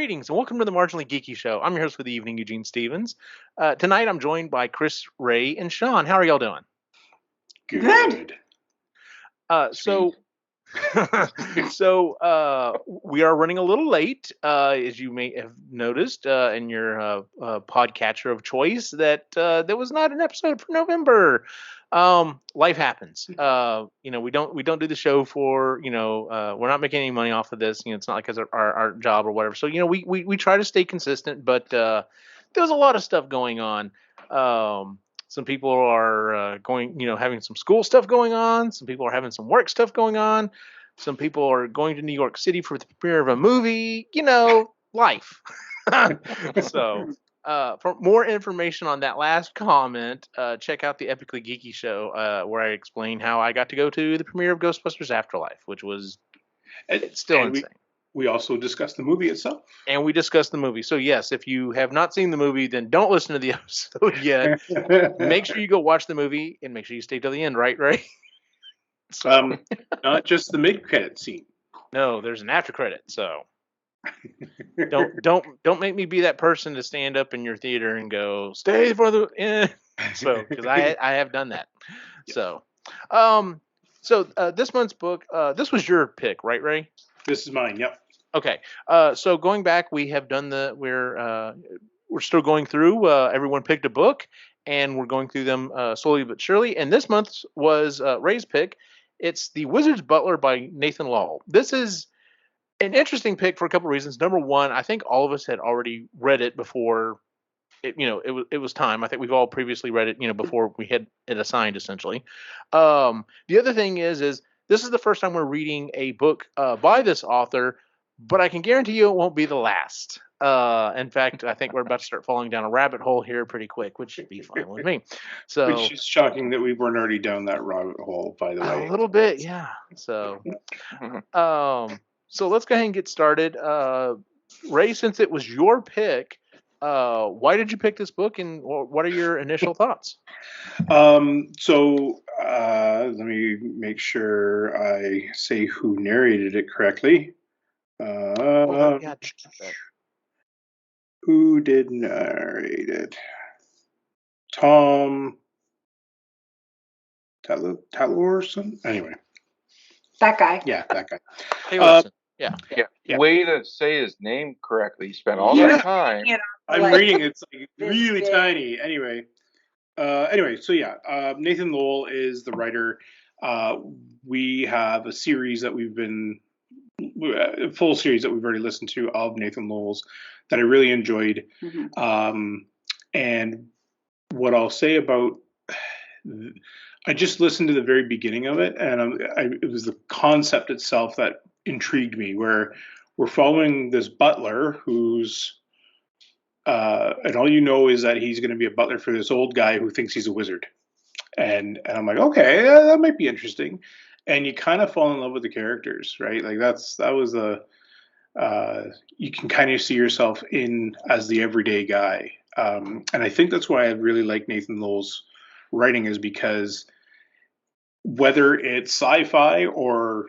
Greetings and welcome to the Marginally Geeky Show. I'm your host for the evening, Eugene Stevens. Tonight I'm joined by Chris, Ray, and Sean. How are y'all doing? Good. So we are running a little late, as you may have noticed in your podcatcher of choice that there was not an episode for November. Life happens. We don't do the show for we're not making any money off of this. It's not like it's our job or whatever. So we try to stay consistent, but there was a lot of stuff going on. Some people are having some school stuff going on. Some people are having some work stuff going on. Some people are going to New York City for the premiere of a movie. Life. So, for more information on that last comment, check out the Epically Geeky Show, where I explain how I got to go to the premiere of Ghostbusters Afterlife, which was still insane. We also discussed the movie itself. And we discussed the movie. So, yes, if you have not seen the movie, then don't listen to the episode yet. Make sure you go watch the movie and make sure you stay till the end, right, Ray? Not just the mid-credit scene. No, there's an after credit, so don't make me be that person to stand up in your theater and go, stay for the end. So, because I have done that. Yes. So this month's book, this was your pick, right, Ray? This is mine. Yep. Okay. So going back, we have done we're still going through. Everyone picked a book, and we're going through them slowly but surely. And this month's was Ray's pick. It's The Wizard's Butler by Nathan Lowell. This is an interesting pick for a couple of reasons. Number one, I think all of us had already read it before. It was time. I think we've all previously read it. Before we had it assigned, essentially. The other thing is this is the first time we're reading a book by this author, but I can guarantee you it won't be the last. In fact, I think we're about to start falling down a rabbit hole here pretty quick, which should be fine with me. So, which is shocking that we weren't already down that rabbit hole, by the way. A little bit, yeah. So, so let's go ahead and get started. Ray, since it was your pick, why did you pick this book, and what are your initial thoughts? Let me make sure I say who narrated it correctly. Who did narrate it? Tom Talorson? Anyway. That guy. Yeah, that guy. Hey, yeah. Way to say his name correctly. He spent all that time. I'm reading it's like really tiny. Anyway, so Nathan Lowell is the writer. We have a series that a full series that we've already listened to of Nathan Lowell's that I really enjoyed. Mm-hmm. And what I'll say about, I just listened to the very beginning of it, and it was the concept itself that intrigued me, where we're following this butler who's, and all you know is that he's going to be a butler for this old guy who thinks he's a wizard. And I'm like, okay, that might be interesting. And you kind of fall in love with the characters, right? Like that was you can kind of see yourself in as the everyday guy. And I think that's why I really like Nathan Lowell's writing, is because whether it's sci-fi or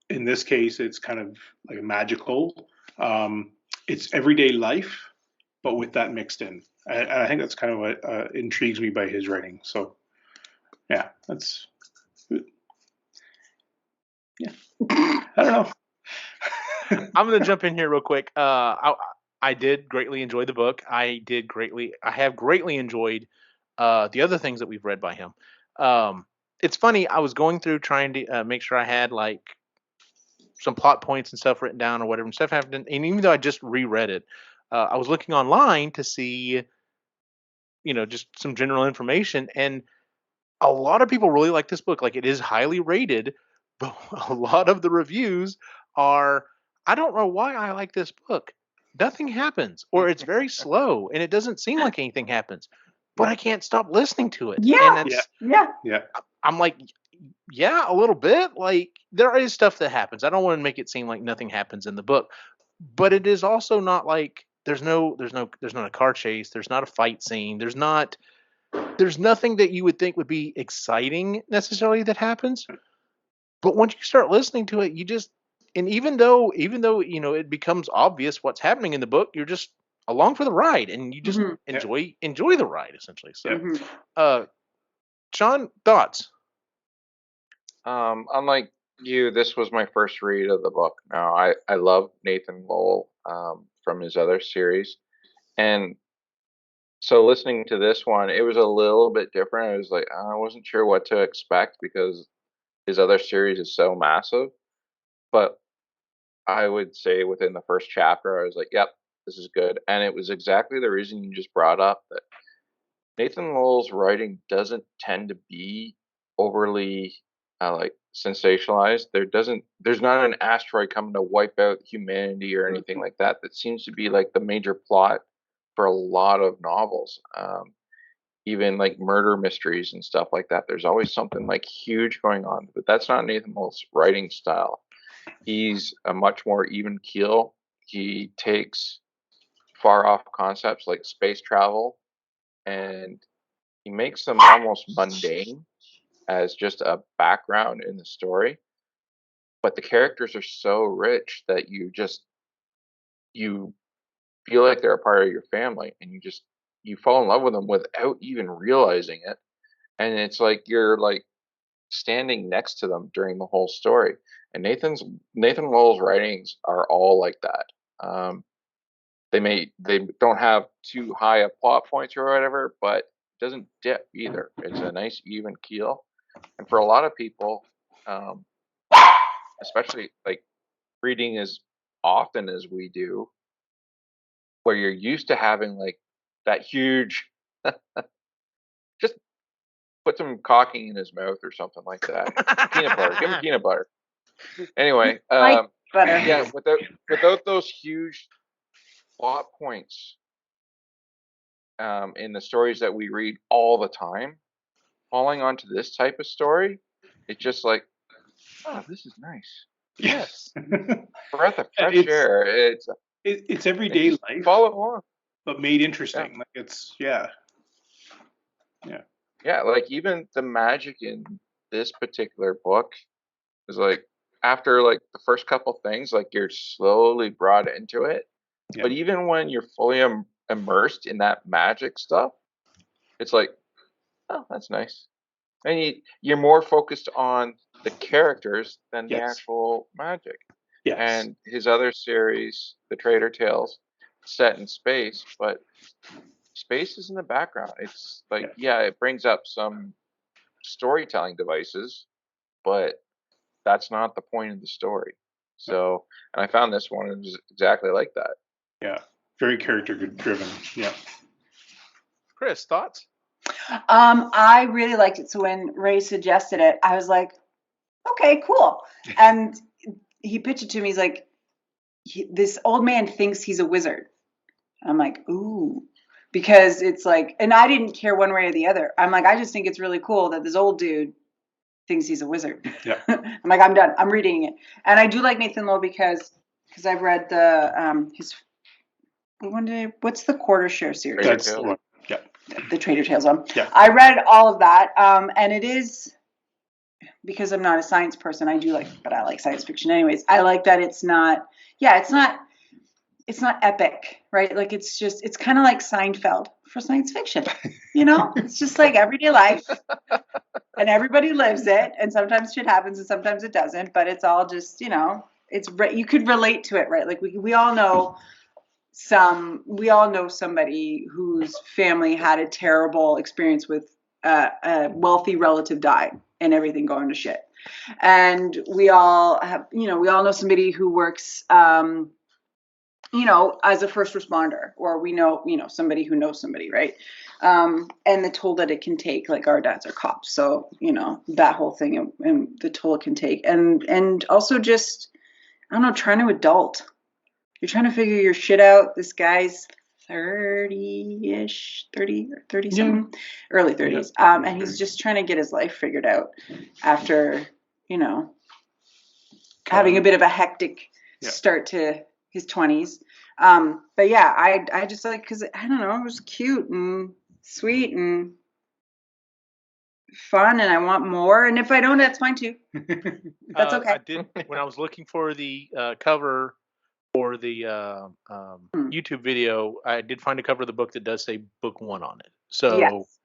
in this case, it's kind of like magical, it's everyday life, but with that mixed in. And I think that's kind of what intrigues me by his writing. So yeah, that's good. Yeah, I don't know. I'm going to jump in here real quick. I did greatly enjoy the book. I have greatly enjoyed the other things that we've read by him. It's funny. I was going through trying to make sure I had like some plot points and stuff written down or whatever, and stuff happened. And even though I just reread it, I was looking online to see, just some general information. And a lot of people really like this book. Like, it is highly rated, but a lot of the reviews are, I don't know why I like this book. Nothing happens, or it's very slow, and it doesn't seem like anything happens, but I can't stop listening to it. Yeah. Yeah. I'm like, yeah, a little bit. Like, there is stuff that happens. I don't want to make it seem like nothing happens in the book, but it is also not like there's not a car chase. There's not a fight scene. There's nothing that you would think would be exciting necessarily that happens. But once you start listening to it, and even though it becomes obvious what's happening in the book, you're just along for the ride, and you just enjoy the ride essentially. So, Sean, thoughts? Unlike you, this was my first read of the book. Now, I love Nathan Lowell from his other series. And so listening to this one, it was a little bit different. I was like, I wasn't sure what to expect because his other series is so massive. But I would say within the first chapter, I was like, yep, this is good. And it was exactly the reason you just brought up, that Nathan Lowell's writing doesn't tend to be overly like sensationalized. There's not an asteroid coming to wipe out humanity or anything like that. That seems to be like the major plot for a lot of novels. Even like murder mysteries and stuff like that. There's always something like huge going on, but that's not Nathan Lowell's writing style. He's a much more even keel. He takes far off concepts like space travel and he makes them almost mundane as just a background in the story. But the characters are so rich that you feel like they're a part of your family, and you fall in love with them without even realizing it. And it's like you're like standing next to them during the whole story. And Nathan Lowell's writings are all like that. They don't have too high a plot points or whatever, but it doesn't dip either. It's a nice even keel. And for a lot of people, especially like reading as often as we do, where you're used to having like that huge, just put some caulking in his mouth or something like that. Peanut butter, give him peanut butter. Anyway, Butter. yeah, without those huge plot points in the stories that we read all the time, falling onto this type of story, it's just like, oh, this is nice. Yes. Breath of fresh air. It's everyday life, follow along, but made interesting. Like it's yeah. Like even the magic in this particular book is like after like the first couple things, like you're slowly brought into it. Yeah. But even when you're fully immersed in that magic stuff, it's like, oh, that's nice. And you're more focused on the characters than the actual magic. Yes. And his other series, The Traitor Tales, set in space, but space is in the background. It's like, it brings up some storytelling devices, but that's not the point of the story. So, and I found this one is exactly like that. Yeah, very character driven. Yeah. Chris, thoughts? I really liked it. So when Ray suggested it, I was like, okay, cool. And he pitched it to me. He's like, this old man thinks he's a wizard. I'm like, ooh, because it's like, and I didn't care one way or the other. I'm like, I just think it's really cool that this old dude thinks he's a wizard. Yeah. I'm like, I'm done. I'm reading it. And I do like Nathan Lowell because I've read what's the quarter share series? That's the one. Yeah. The Trader Tales one. Yeah. I read all of that. And it is, because I'm not a science person, but I like science fiction anyways. I like that it's not epic, right? Like it's kind of like Seinfeld for science fiction, it's just like everyday life and everybody lives it. And sometimes shit happens and sometimes it doesn't, but it's all just, you could relate to it, right? Like we all know somebody whose family had a terrible experience with a wealthy relative dying and everything going to shit. And we all know somebody who works, as a first responder, or we know, somebody who knows somebody, right? And the toll that it can take, like our dads are cops. So, that whole thing and the toll it can take. And also just, I don't know, trying to adult. You're trying to figure your shit out. This guy's 30-ish, 30 something, early 30s. And he's just trying to get his life figured out after, having a bit of a hectic start to his 20s. But yeah, I just like, because I don't know, it was cute and sweet and fun and I want more. And if I don't, that's fine too. That's okay. I did when I was looking for the cover for the YouTube video. I did find a cover of the book that does say book 1 on it. So, Yes.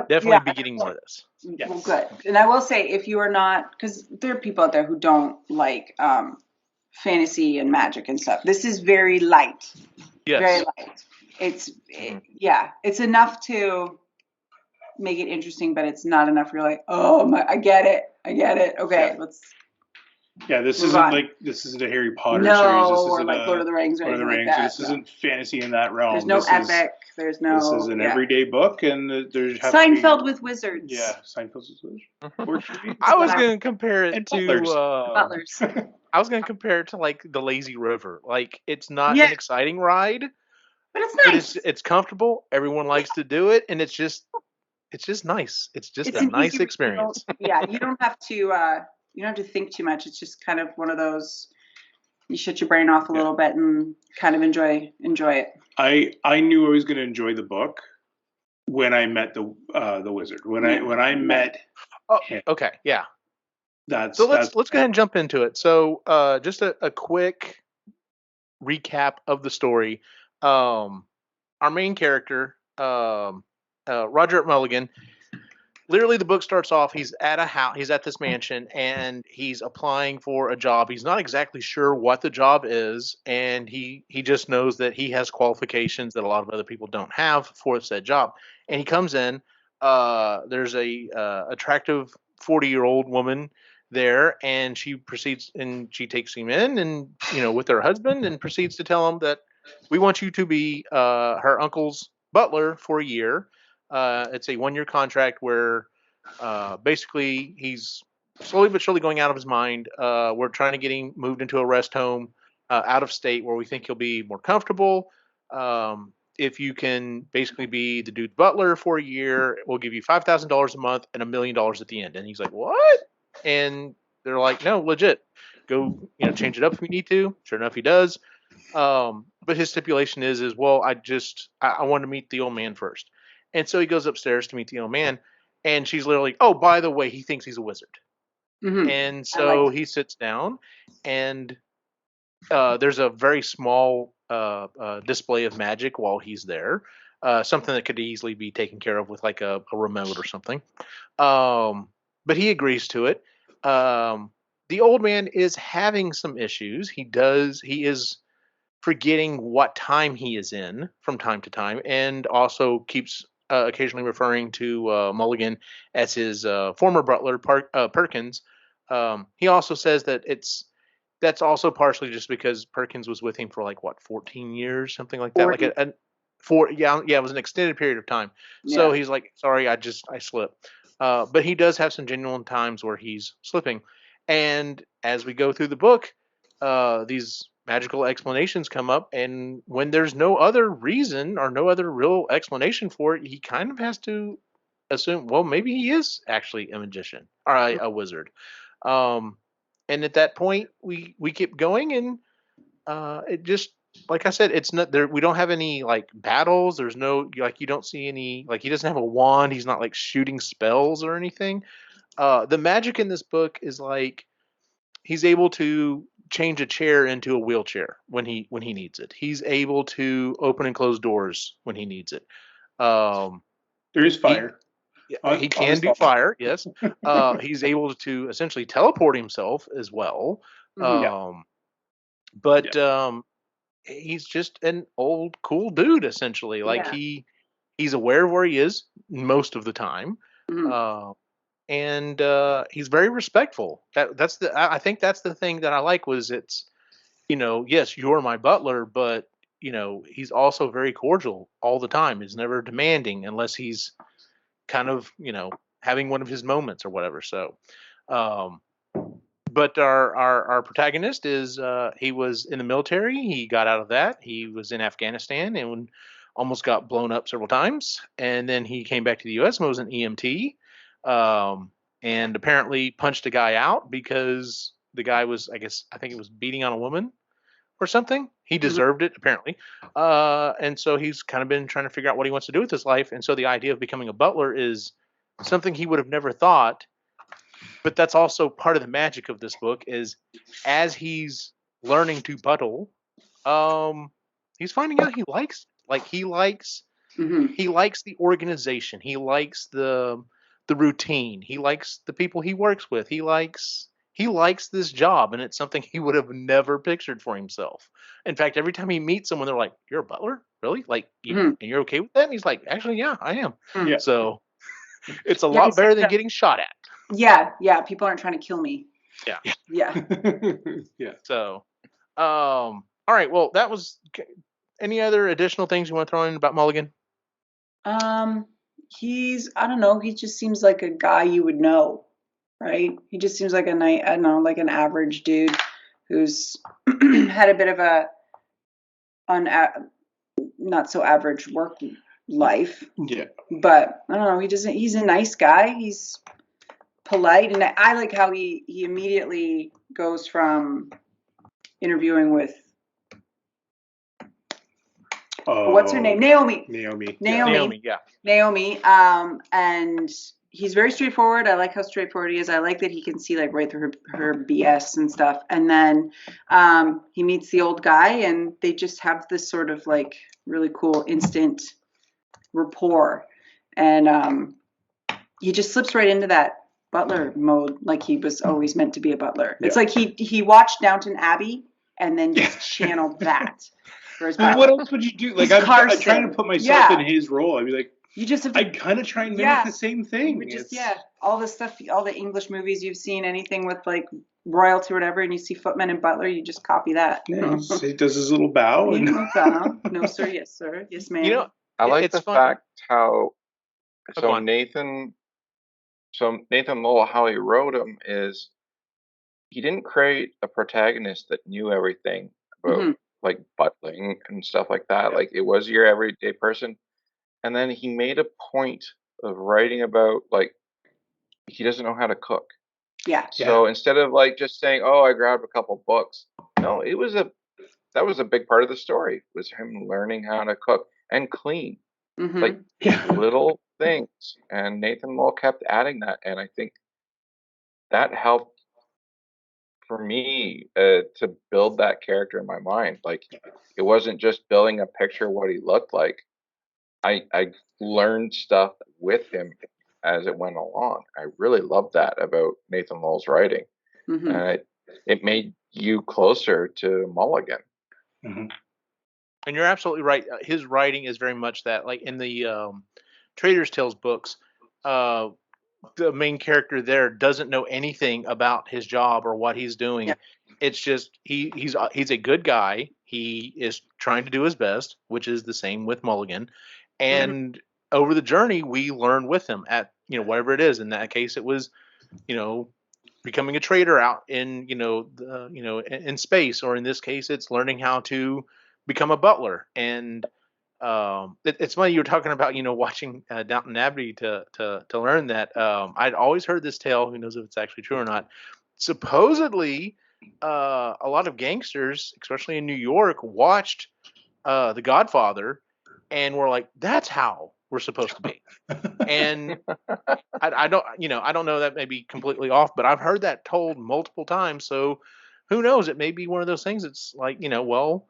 definitely be getting more of this. Yes. Well, good. And I will say, if you are not, because there are people out there who don't like fantasy and magic and stuff. This is very light. Yes. Very light. It's enough to make it interesting, but it's not enough. You're like, oh my, I get it. Okay, let's. Yeah, this Move isn't on. like this isn't a Harry Potter No, series. This or isn't like Lord of the Rings or Lord of the anything Rings. like that. This isn't fantasy in that realm. There's no this epic. There's no. This is an everyday book, and there's Seinfeld with wizards. Yeah, Seinfeld with wizards. I was going to compare it to Butlers. I was going to compare it to like the Lazy River. Like it's not Yeah. an exciting ride, But it's but nice. it's comfortable. Everyone likes to do it, and it's just nice. It's just It's a an nice easy experience. you don't have to think too much. It's just kind of one of those, you shut your brain off a little bit and kind of enjoy it. I knew I was going to enjoy the book when I met the wizard. When I met him. Okay, yeah. Let's go ahead and jump into it. So just a quick recap of the story. Our main character, Roger Mulligan. Literally, the book starts off. He's at a house. He's at this mansion, and he's applying for a job. He's not exactly sure what the job is, and he just knows that he has qualifications that a lot of other people don't have for said job. And he comes in. There's a attractive 40-year-old woman there, and she proceeds and she takes him in, and with her husband, and proceeds to tell him that we want you to be her uncle's butler for a year. It's a 1-year contract where basically he's slowly but surely going out of his mind. We're trying to get him moved into a rest home out of state where we think he'll be more comfortable. If you can basically be the dude's butler for a year, we'll give you $5,000 a month and $1 million at the end. And he's like, what? And they're like, no, legit. Go, change it up if you need to. Sure enough, he does. But his stipulation is well, I want to meet the old man first. And so he goes upstairs to meet the old man, and she's literally, oh, by the way, he thinks he's a wizard. Mm-hmm. And so he sits down, and there's a very small display of magic while he's there, something that could easily be taken care of with like a remote or something. But he agrees to it. The old man is having some issues. He is forgetting what time he is in from time to time, and also keeps occasionally referring to Mulligan as his former butler, Perkins. He also says that that's also partially just because Perkins was with him for 14 years, something like that. 40. It was an extended period of time. Yeah. So he's like, sorry, I slipped. But he does have some genuine times where he's slipping. And as we go through the book, these magical explanations come up, and when there's no other reason or no other real explanation for it, he kind of has to assume, well, maybe he is actually a magician or a wizard. And at that point, we keep going, and it just, like I said, it's not there. We don't have any battles. There's no you don't see any he doesn't have a wand. He's not shooting spells or anything. The magic in this book is he's able to change a chair into a wheelchair when he needs it. He's able to open and close doors when he needs it. There is fire. He can do fire, yes. He's able to essentially teleport himself as well. He's just an old cool dude essentially. He's aware of where he is most of the time. Mm-hmm. And he's very respectful. I think that's the thing that I like was it's, yes, you're my butler, but he's also very cordial all the time. He's never demanding unless he's kind of, having one of his moments or whatever. So, but our protagonist is he was in the military. He got out of that. He was in Afghanistan and almost got blown up several times. And then he came back to the U.S. and was an EMT. And apparently punched a guy out because the guy was, I think it was beating on a woman or something. He deserved it, apparently. And so he's kind of been trying to figure out what he wants to do with his life. And so the idea of becoming a butler is something he would have never thought. But that's also part of the magic of this book is as he's learning to puddle, he's finding out he likes he likes the organization. He likes the routine. He likes the people he works with. He likes this job, and it's something he would have never pictured for himself. In fact, every time he meets someone, they're like, "You're a butler, really? Like, and you're okay with that?" And he's like, "Actually, yeah, I am." Yeah. So it's a lot better than getting shot at. Yeah. People aren't trying to kill me. Yeah. Yeah. So, all right. Well, that was. Any other additional things you want to throw in about Mulligan? I don't know. He just seems like a guy you would know, right? He just seems like I don't know, like an average dude who's had a bit of a not so average work life. Yeah. But I don't know. He's a nice guy. He's polite, and I like how he immediately goes from interviewing with what's her name? Naomi. Yeah. Naomi. And he's very straightforward. I like how straightforward he is. I like that he can see like right through her BS and stuff. And then he meets the old guy, and they just have this sort of like really cool instant rapport. And he just slips right into that butler mode, like he was always meant to be a butler. It's like he watched Downton Abbey and then just channeled that. Well, what else would you do? Like, I'm trying to put myself in his role. I'd be like, you just have to, I'd kind of try and mimic the same thing. All the stuff, all the English movies you've seen, anything with like royalty or whatever, and you see footman and butler, you just copy that. Yeah, he does his little bow. No, sir. Yes, sir. Yes, ma'am. You know, I like the fact how Nathan Lowell, how he wrote him is he didn't create a protagonist that knew everything about like butling and stuff like that. Yeah. Like it was your everyday person. And then he made a point of writing about like he doesn't know how to cook. Yeah. So instead of like just saying, "Oh, I grabbed a couple books," no, that was a big part of the story was him learning how to cook and clean. Like little things. And Nathan Lowell kept adding that, and I think that helped for me to build that character in my mind. Like it wasn't just building a picture of what he looked like. I learned stuff with him as it went along. I really loved that about Nathan Lowell's writing. And it made you closer to Mulligan. And you're absolutely right. His writing is very much that. Like in the Trader's Tales books, the main character there doesn't know anything about his job or what he's doing. Yeah. It's just he's a good guy. He is trying to do his best, which is the same with Mulligan. And over the journey, we learn with him at whatever it is. In that case, it was becoming a trader out in in space, or in this case, it's learning how to become a butler. And it's funny you were talking about watching Downton Abbey to learn that. I'd always heard this tale. Who knows if it's actually true or not? Supposedly, a lot of gangsters, especially in New York, watched The Godfather and were like, "That's how we're supposed to be." And I don't know, that may be completely off, but I've heard that told multiple times. So who knows? It may be one of those things. It's like well.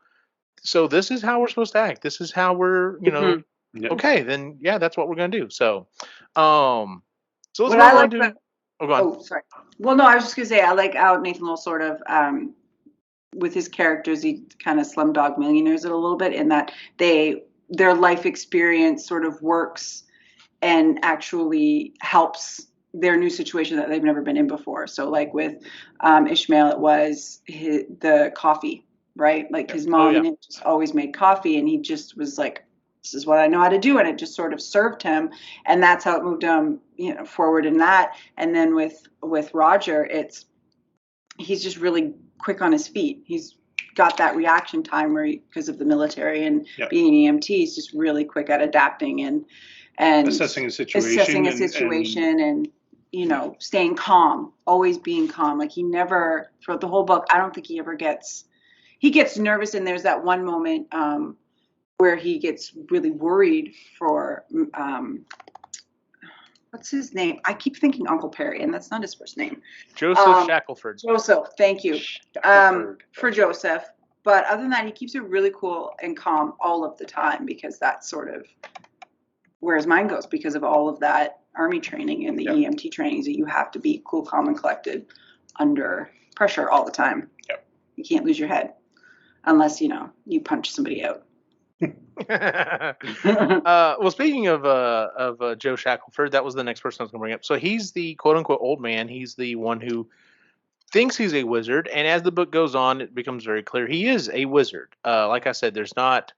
So this is how we're supposed to act. This is how we're, okay, then that's what we're gonna do. So, so let's move on to. Go on. Oh, sorry. Well, no, I was just gonna say I like how Nathan Lowell sort of, with his characters, he kind of Slumdog Millionaires it a little bit in that their life experience sort of works and actually helps their new situation that they've never been in before. So, like with Ishmael, it was the coffee. Right? Like his mom and him just always made coffee, and he just was like, this is what I know how to do. And it just sort of served him. And that's how it moved him, forward in that. And then with Roger, he's just really quick on his feet. He's got that reaction time where because of the military and being an EMT, he's just really quick at adapting and assessing a situation and staying calm, always being calm. Like he never, throughout the whole book, I don't think he ever gets nervous, and there's that one moment where he gets really worried for what's his name? I keep thinking Uncle Perry, and that's not his first name. Joseph Shackelford. Joseph, thank you. Shackelford. For Joseph. But other than that, he keeps it really cool and calm all of the time, because that's sort of where his mind goes, because of all of that Army training and the EMT trainings, that you have to be cool, calm, and collected under pressure all the time. Yep. You can't lose your head unless, you punch somebody out. Well, speaking of Joe Shackelford, that was the next person I was going to bring up. So he's the quote unquote old man. He's the one who thinks he's a wizard, and as the book goes on, it becomes very clear he is a wizard. Like I said, he's not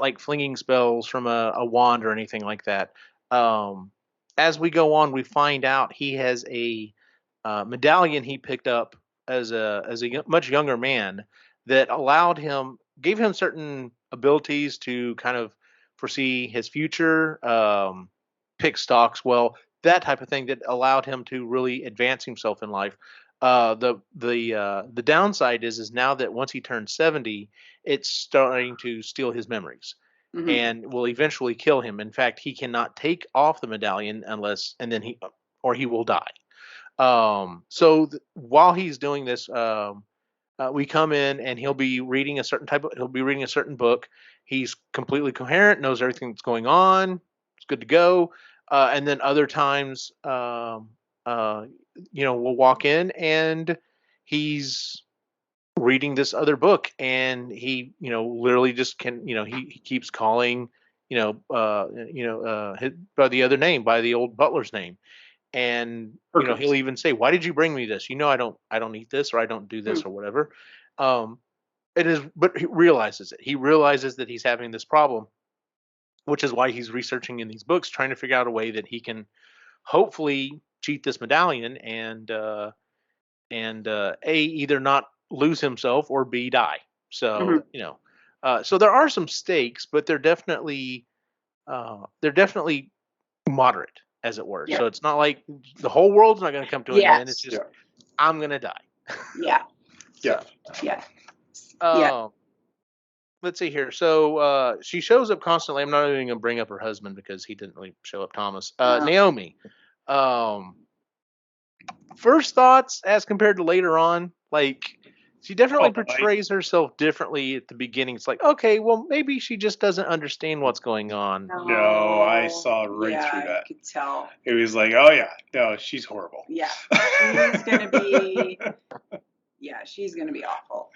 like flinging spells from a wand or anything like that. As we go on, we find out he has a medallion he picked up as a much younger man that gave him certain abilities to kind of foresee his future, pick stocks well, that type of thing that allowed him to really advance himself in life. The downside is now that once he turns 70, it's starting to steal his memories and will eventually kill him. In fact, he cannot take off the medallion or he will die. While he's doing this, we come in and he'll be reading a certain book. He's completely coherent, knows everything that's going on. It's good to go. And then other times, we'll walk in and he's reading this other book, and he, literally just he keeps calling, by the other name, by the old butler's name. And he'll even say, "Why did you bring me this? I don't eat this, or I don't do this, or whatever." But he realizes it. He realizes that he's having this problem, which is why he's researching in these books, trying to figure out a way that he can hopefully cheat this medallion and either not lose himself or B, die. So so there are some stakes, but they're definitely moderate, as it were. So it's not like the whole world's not going to come to an end. It's just I'm going to die. Let's see here. So she shows up constantly. I'm not even going to bring up her husband because he didn't really show up, Thomas. Naomi. First thoughts as compared to later on, like she definitely portrays herself differently at the beginning. It's like, okay, well, maybe she just doesn't understand what's going on. No, I saw right through that. I could tell. It was like, oh yeah, no, she's horrible. Yeah, she's gonna be. Yeah, she's gonna be awful.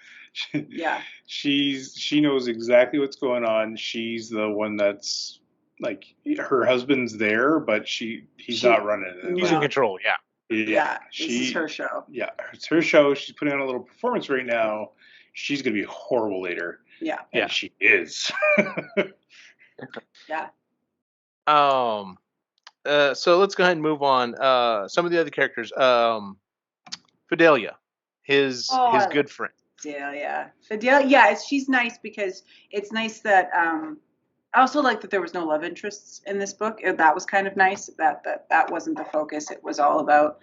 Yeah, she knows exactly what's going on. She's the one that's like, her husband's there, but he's not running it. He's in control. Yeah, this is her show. Yeah, it's her show. She's putting on a little performance right now. She's gonna be horrible later. Yeah, and she is. Yeah. So let's go ahead and move on. Some of the other characters. Fidelia, his good friend. Fidelia. Yeah, she's nice because it's nice that. I also like that there was no love interests in this book. That was kind of nice. That wasn't the focus. It was all about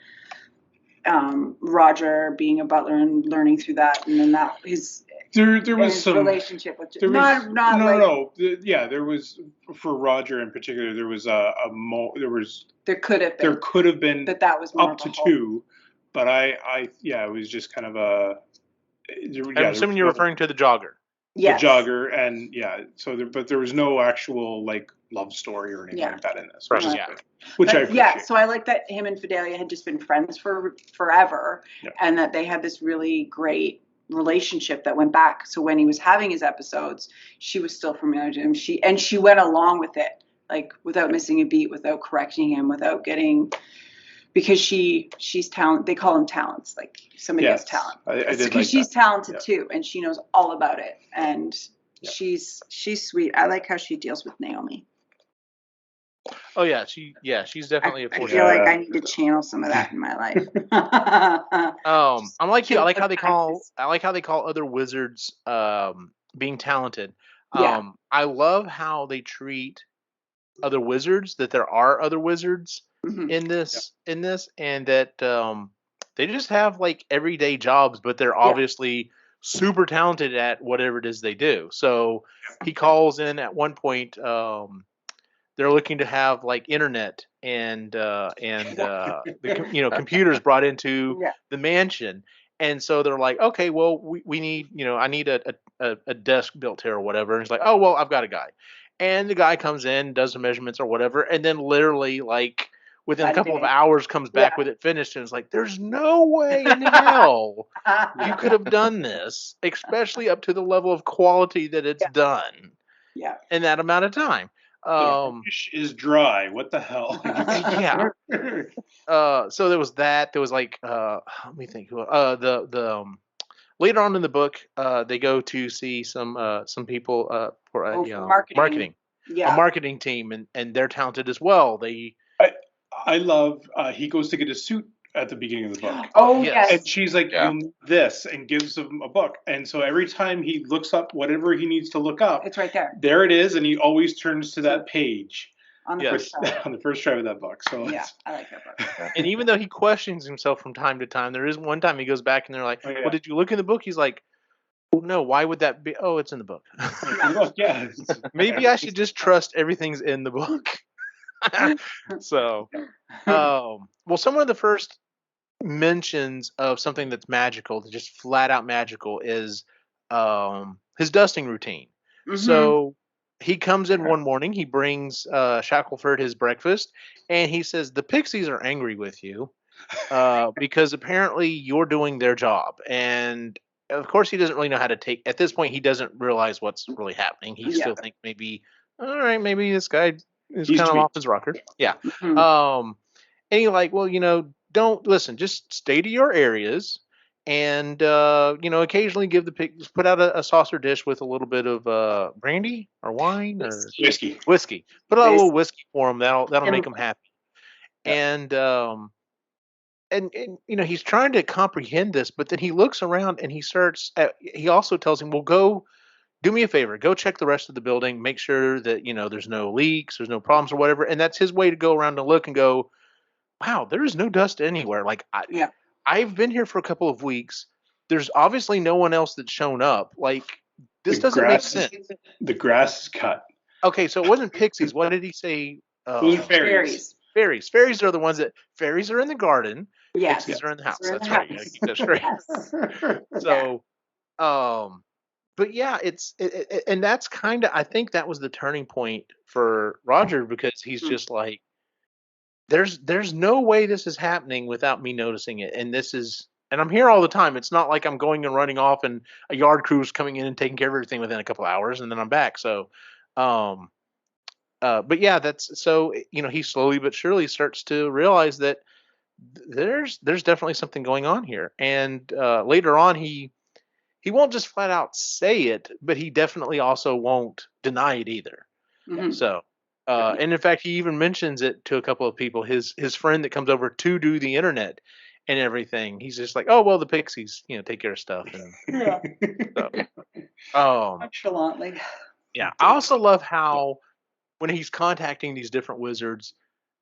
Roger being a butler and learning through that, and then that there was some relationship with there was for Roger in particular. There was there could have been that was more up to two, but it was just kind of a. I'm assuming you're referring to the jogger. Yes. The jogger, and but there was no actual like love story or anything like that in this, which I appreciate. Yeah, so I like that him and Fidelia had just been friends for forever, and that they had this really great relationship that went back. So when he was having his episodes, she was still familiar to him. She went along with it, like without missing a beat, without correcting him, without getting. Because she's talent. They call them talents. Like somebody has talent. Because she's talented too, and she knows all about it. And she's sweet. I like how she deals with Naomi. Oh yeah, she's definitely a force. I feel like I need to channel some of that in my life. I'm like you. I like how they call other wizards being talented. I love how they treat other wizards. That there are other wizards. In this, and that they just have like everyday jobs, but they're obviously super talented at whatever it is they do. So he calls in at one point they're looking to have like internet and computers brought into Yeah. the mansion. And so they're like, okay, well, we need, I need a desk built here or whatever. And it's like, oh, well, I've got a guy. And the guy comes in, does the measurements or whatever, and then literally like within a couple of hours comes back with it finished. And it's like, there's no way in hell you could have done this, especially up to the level of quality that it's done in that amount of time. Fish is dry. What the hell? Yeah. So there was that. There was like, let me think. Later on in the book, they go to see some people for marketing. Yeah. A marketing team, and they're talented as well. I love. He goes to get a suit at the beginning of the book. Oh yes. And she's like, "You'll need this," and gives him a book. And so every time he looks up whatever he needs to look up, it's right there. There it is, and he always turns to that page on the first drive. On the first drive of that book. So yeah, I like that book. And even though he questions himself from time to time, there is one time he goes back and they're like, "Well, did you look in the book?" He's like, "Well, no. Why would that be? Oh, it's in the book." Yeah. Maybe I should just trust everything's in the book. So, well, some of the first mentions of something that's magical, just flat out magical, is his dusting routine. Mm-hmm. So he comes in one morning, he brings Shackleford his breakfast, and he says the pixies are angry with you because apparently you're doing their job. And of course, he doesn't really know how to take. At this point, he doesn't realize what's really happening. He still thinks maybe, all right, maybe this guy is kind of off his rocker. Yeah. Mm-hmm. And you're like, well, don't listen. Just stay to your areas, and occasionally give the pigs, put out a saucer dish with a little bit of brandy or wine or whiskey. Put out a little whiskey for them. That'll make them happy. Yeah. And he's trying to comprehend this, but then he looks around and he also tells him, well, go do me a favor, go check the rest of the building, make sure that there's no leaks, there's no problems or whatever. And that's his way to go around and look and go, wow, there is no dust anywhere. Like I've been here for a couple of weeks. There's obviously no one else that's shown up. Like this doesn't make sense. The grass is cut. Okay, so it wasn't pixies. What did he say? Fairies. Fairies. Fairies are the ones fairies are in the garden. Yes. Pixies are in the house. That's right. You gotta keep that straight. Yes. So, but yeah, and that's kind of, I think that was the turning point for Roger, because he's just like, there's no way this is happening without me noticing it. And I'm here all the time. It's not like I'm going and running off and a yard crew's coming in and taking care of everything within a couple of hours and then I'm back. So, but yeah, he slowly but surely starts to realize that there's definitely something going on here. And later on, he won't just flat out say it, but he definitely also won't deny it either. Mm-hmm. So, and in fact, he even mentions it to a couple of people. His friend that comes over to do the internet and everything. He's just like, oh well, the pixies, take care of stuff. And, nonchalantly. Yeah, I also love how when he's contacting these different wizards,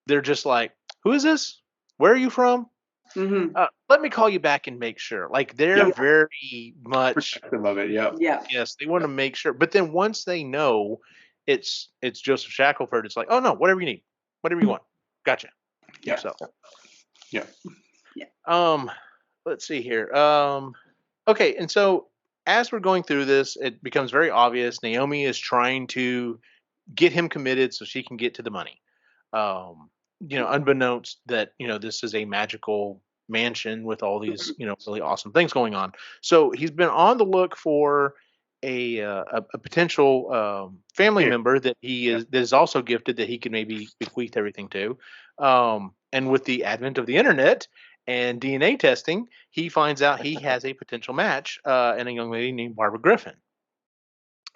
they're just like, who is this? Where are you from? Mm-hmm. Let me call you back and make sure. Like they're very much protective of it. Yeah. Yes, they want to make sure. But then once they know it's Joseph Shackleford, it's like, oh no, whatever you need, whatever you want, gotcha. Yeah. So. Yeah. Let's see here. Okay, and so as we're going through this, it becomes very obvious Naomi is trying to get him committed so she can get to the money. Unbeknownst that, this is a magical mansion with all these, really awesome things going on. So he's been on the look for a potential family member that that is also gifted, that he can maybe bequeath everything to. And with the advent of the internet and DNA testing, he finds out he has a potential match in a young lady named Barbara Griffin.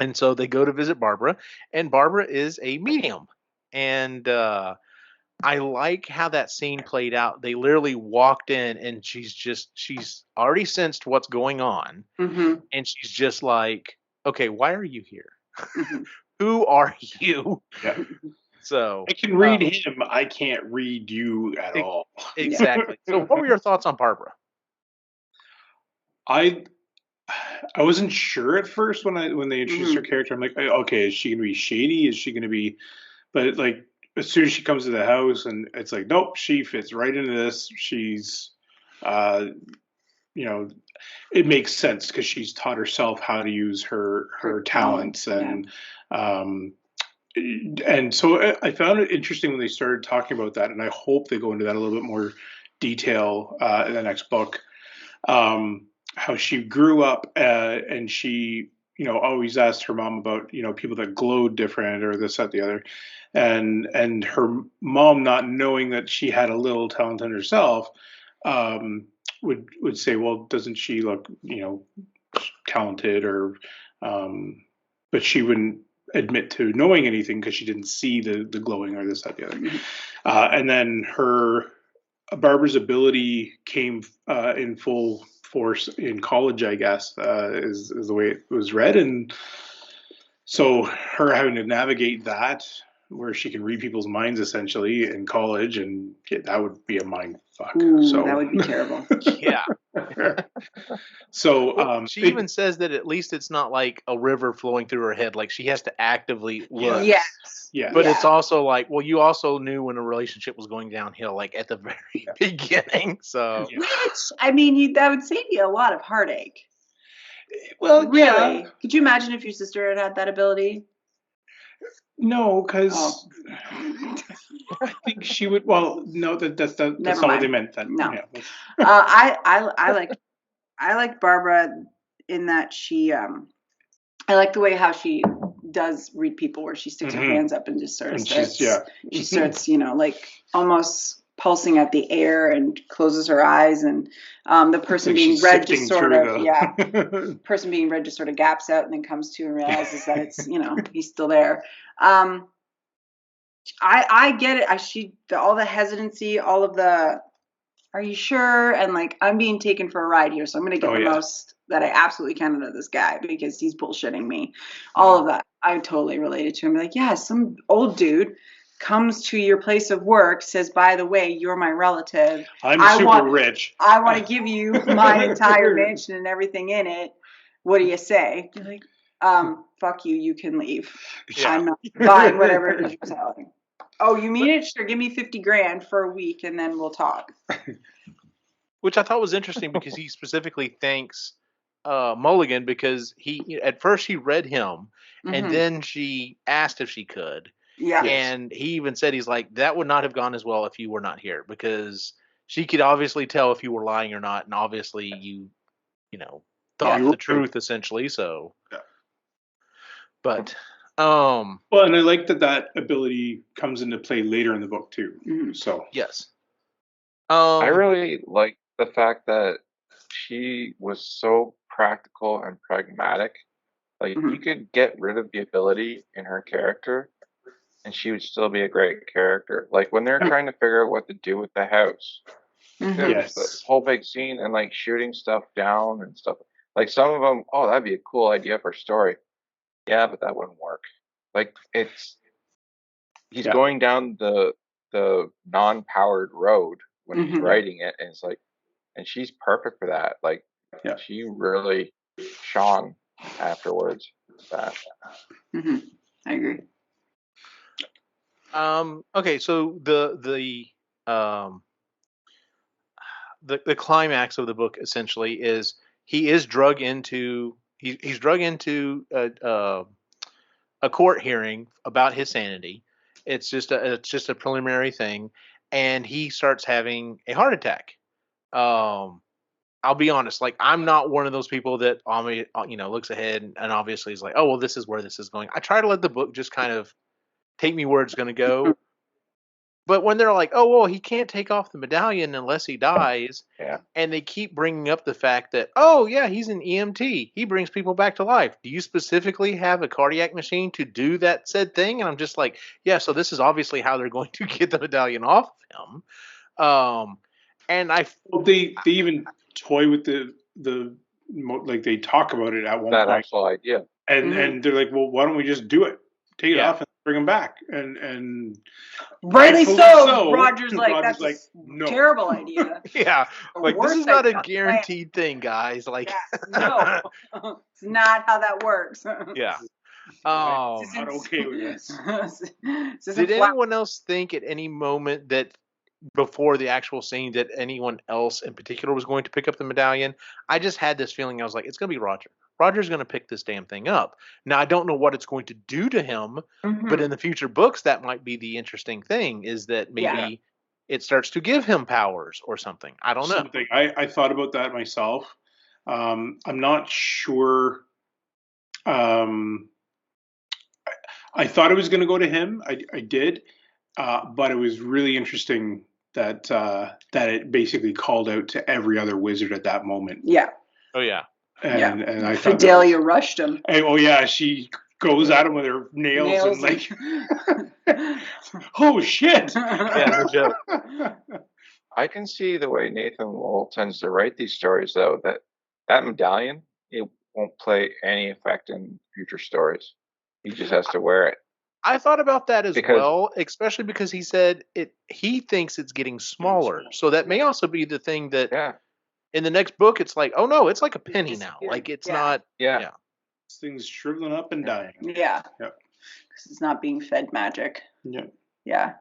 And so they go to visit Barbara, and Barbara is a medium. And I like how that scene played out. They literally walked in, and she's already sensed what's going on. Mm-hmm. And she's just like, okay, why are you here? Who are you? Yeah. So I can read him. I can't read you at all. Exactly. So what were your thoughts on Barbara? I wasn't sure at first when they introduced her character. I'm like, okay, is she going to be shady? Is she going to be But like as soon as she comes to the house, and it's like, nope, she fits right into this. She's, you know, it makes sense because she's taught herself how to use her talents, and so I found it interesting when they started talking about that, and I hope they go into that a little bit more detail in the next book. How she grew up, and she, always asked her mom about, people that glowed different or this, that, the other, and her mom, not knowing that she had a little talent in herself, would say, well, doesn't she look, talented, or, but she wouldn't admit to knowing anything because she didn't see the glowing or this, that, the other. And then Barbara's ability came in full force in college, I guess, is the way it was read. And so her having to navigate that, where she can read people's minds essentially in college, and that would be a mind fuck. So that would be terrible. Yeah. So Well, she even says that at least it's not like a river flowing through her head. Like she has to actively look. Yes. Yeah. But it's also like, well, you also knew when a relationship was going downhill, like at the very beginning. So, Which, I mean, that would save you a lot of heartache. Well, really? yeah. Could you imagine if your sister had that ability? No, because I think she would. Well, no, that's not what they meant. Then no. Yeah. I like Barbara in that she. I like the way how she does read people, where she sticks her hands up and just sort of starts. She starts, like almost pulsing at the air and closes her eyes, and the person being read just sort of person being read just sort of gaps out and then comes to and realizes that it's he's still there. I get it. All the hesitancy, all of the are you sure, and like I'm being taken for a ride here, so I'm gonna get the most that I absolutely can out of this guy because he's bullshitting me. All of that I totally related to him. Like, yeah, some old dude comes to your place of work, says, by the way, you're my relative. I'm super rich. I want to give you my entire mansion and everything in it. What do you say? You're like, fuck you, you can leave. Yeah. I'm not buying whatever it is you're selling. Oh, you mean it? Sure, give me $50,000 for a week and then we'll talk. Which I thought was interesting because he specifically thanks Mulligan because at first he read him and then she asked if she could. Yeah. And he even said, he's like, that would not have gone as well if you were not here, because she could obviously tell if you were lying or not. And obviously you thought the truth essentially. So, but, well, and I like that ability comes into play later in the book too. So, yes. I really like the fact that she was so practical and pragmatic. Like, you could get rid of the ability in her character and she would still be a great character. Like when they're trying to figure out what to do with the house, the whole big scene and like shooting stuff down and stuff. Like some of them, oh, that'd be a cool idea for a story. Yeah, but that wouldn't work. Like he's going down the non-powered road when he's writing it, and it's like, and she's perfect for that. Like, she really shone afterwards. That. I agree. Okay, so the climax of the book essentially is he's drug into a court hearing about his sanity. It's just a preliminary thing, and he starts having a heart attack. I'll be honest, like I'm not one of those people that looks ahead and obviously is like, oh well, this is where this is going. I try to let the book just kind of take me where it's going to go. But when they're like, oh, well, he can't take off the medallion unless he dies. Yeah. And they keep bringing up the fact that, oh, yeah, he's an EMT. He brings people back to life. Do you specifically have a cardiac machine to do that said thing? And I'm just like, yeah, so this is obviously how they're going to get the medallion off of him. And they even toy with the like they talk about it at one point. That actual idea. And they're like, well, why don't we just do it? Take it off and bring him back. And rightly so. Roger's like, that's like, no. Terrible idea. Yeah. Like, this is not a guaranteed thing, guys. Like, no. It's not how that works. Yeah. I'm not okay with this. Did anyone else think at any moment that before the actual scene that anyone else in particular was going to pick up the medallion? I just had this feeling. I was like, it's going to be Roger. Roger's going to pick this damn thing up. Now, I don't know what it's going to do to him, but in the future books, that might be the interesting thing, is that maybe it starts to give him powers or something. I don't know. I thought about that myself. I'm not sure. I thought it was going to go to him. I did, but it was really interesting that it basically called out to every other wizard at that moment. Yeah. Oh yeah. And I thought Fidelia rushed him. Oh yeah, she goes at him with her nails and like, oh shit. Yeah, no joke. I can see the way Nathan Lowell tends to write these stories, though, that medallion, it won't play any effect in future stories. He just has to wear it. I thought about that as well, especially because he said he thinks it's getting smaller. So that may also be the thing that in the next book, it's like, oh no, it's like a penny now. Like it's not. Yeah. This thing's shriveling up and dying. Yeah. Because it's not being fed magic. Yeah. Yeah.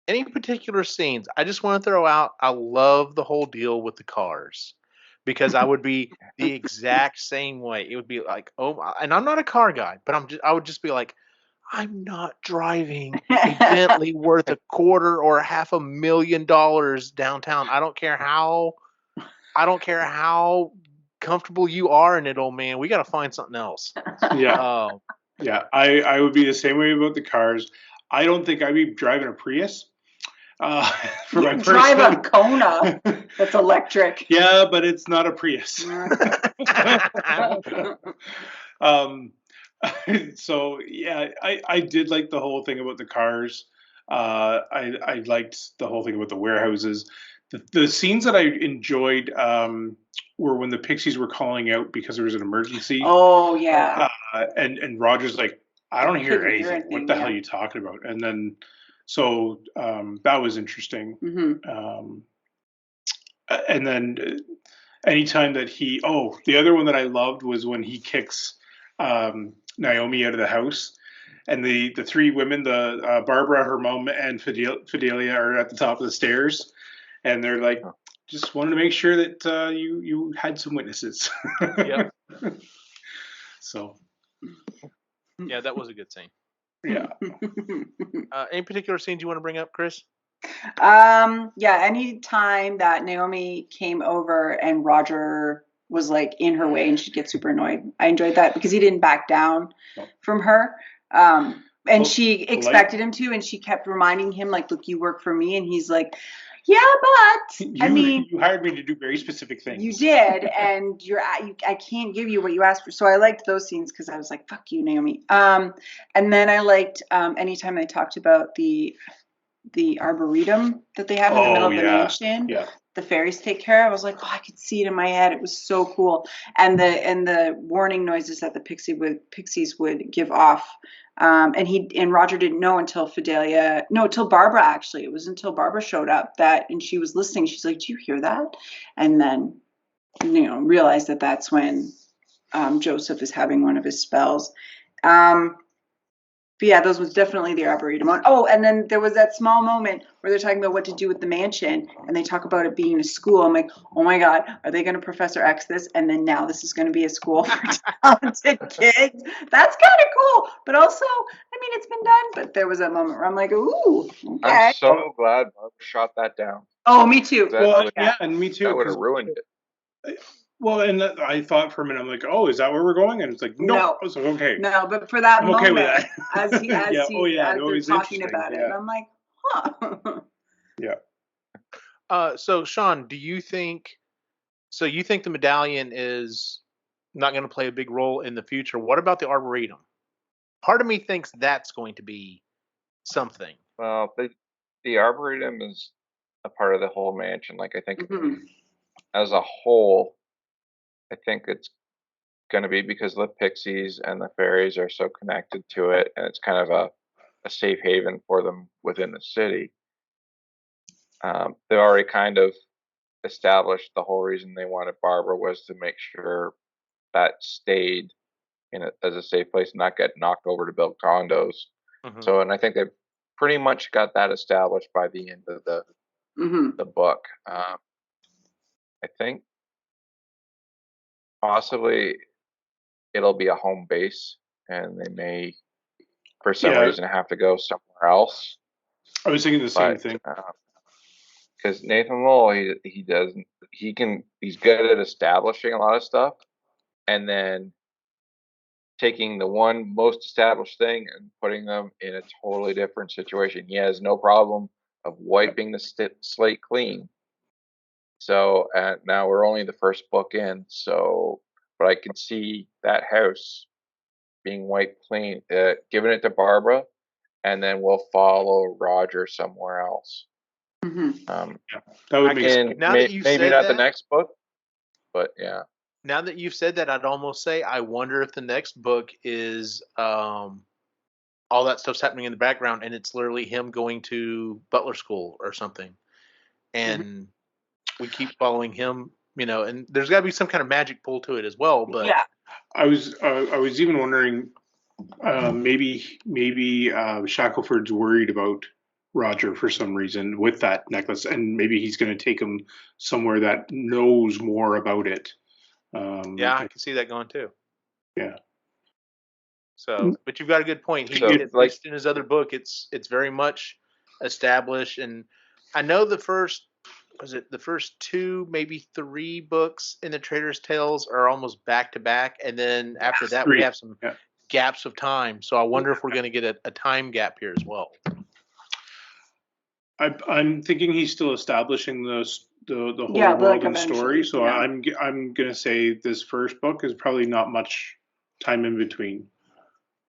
Any particular scenes? I just want to throw out, I love the whole deal with the cars. Because I would be the exact same way. It would be like, oh, and I'm not a car guy, but I would just be like, I'm not driving a Bentley worth $250,000 or $500,000 downtown. I don't care how comfortable you are in it, old man. We got to find something else. Yeah. Yeah. I would be the same way about the cars. I don't think I'd be driving a Prius. For my drive a Kona that's electric. Yeah, but it's not a Prius. So yeah, I did like the whole thing about the cars. I liked the whole thing about the warehouses. The scenes that I enjoyed were when the Pixies were calling out because there was an emergency. Oh yeah. And Roger's like, I don't hear anything. What the hell are you talking about? And then so that was interesting. And then anytime that the other one that I loved was when he kicks Naomi out of the house, and the three women, the Barbara, her mom, and Fidelia are at the top of the stairs, and they're like, just wanted to make sure that you had some witnesses. Yeah. So. Yeah, that was a good scene. Yeah. Any particular scenes you want to bring up, Chris? Yeah, any time that Naomi came over and Roger was like in her way and she'd get super annoyed. I enjoyed that because he didn't back down from her. And she expected him to, and she kept reminding him, like, look, you work for me. And he's like, yeah, but you hired me to do very specific things. You did, and I can't give you what you asked for. So I liked those scenes because I was like, fuck you, Naomi. And then I liked anytime they talked about the arboretum that they have in the middle of the mansion. Yeah. The fairies take care of. I was like, I could see it in my head. It was so cool. And the warning noises that the pixies would give off. And Roger didn't know until Barbara, actually. It was until Barbara showed up and she was listening. She's like, do you hear that? And then, realized that that's when Joseph is having one of his spells. But yeah, those was definitely the Arboretum. Oh, and then there was that small moment where they're talking about what to do with the mansion, and they talk about it being a school. I'm like, oh my God, are they going to Professor X this? And then now this is going to be a school for talented kids. That's kind of cool. But also, I mean, it's been done. But there was a moment where I'm like, ooh, okay. I'm so glad Mark shot that down. Oh, me too. And me too. That would have ruined it. Well, and I thought for a minute, I'm like, oh, is that where we're going? And it's like, no. I was like, okay. No, but for that I'm moment, okay with that. as they're talking about it, yeah. and I'm like, huh. Yeah. So Sean, you think the medallion is not going to play a big role in the future? What about the Arboretum? Part of me thinks that's going to be something. Well, the Arboretum is a part of the whole mansion. Like, I think as a whole, I think it's going to be because the pixies and the fairies are so connected to it, and it's kind of a safe haven for them within the city. They've already kind of established the whole reason they wanted Barbara was to make sure that stayed as a safe place and not get knocked over to build condos. Mhm. So, and I think they've pretty much got that established by the end of the book. I think possibly it'll be a home base, and they may, for some Yeah, reason, have to go somewhere else. I was thinking the same But thing. because Nathan Lowell, he's good at establishing a lot of stuff, and then taking the one most established thing and putting them in a totally different situation. He has no problem of wiping the slate clean. So now we're only the first book in, so but I can see that house being wiped clean, giving it to Barbara, and then we'll follow Roger somewhere else. That would make sense. Now that you've maybe said not the that- next book, but yeah. Now that you've said that, I'd almost say I wonder if the next book is all that stuff's happening in the background, and it's literally him going to Butler school or something, and we keep following him, and there's got to be some kind of magic pull to it as well. But Yeah. I was even wondering, maybe Shackelford's worried about Roger for some reason with that necklace, and maybe he's going to take him somewhere that knows more about it. yeah, I can see that going too. Yeah. So, but you've got a good point. So, At least in his other book, it's very much established, and I know the first two, maybe three books in the Trader's Tales are almost back to back, and then after that we have some gaps of time. So I wonder if we're going to get a time gap here as well. I'm thinking he's still establishing the whole world like and story. So yeah. I'm gonna say this first book is probably not much time in between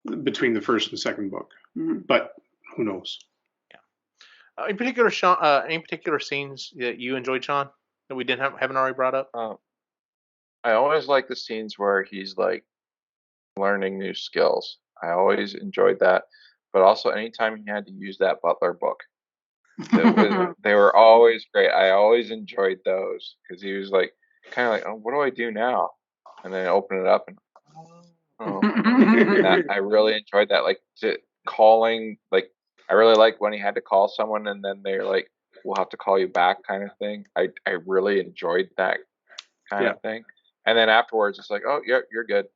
the first and second book, but who knows? Yeah. In particular, Sean, any particular scenes that you enjoyed, Sean, that we haven't already brought up? I always like the scenes where he's like learning new skills. I always enjoyed that, but also anytime he had to use that Butler book. They were always great. I always enjoyed those because he was like kind of like, oh, what do I do now? And then I open it up and I really enjoyed that. Like calling, like I really like when he had to call someone and then they're like, we'll have to call you back kind of thing. I really enjoyed that kind of thing. And then afterwards, it's like, oh, yeah, you're good.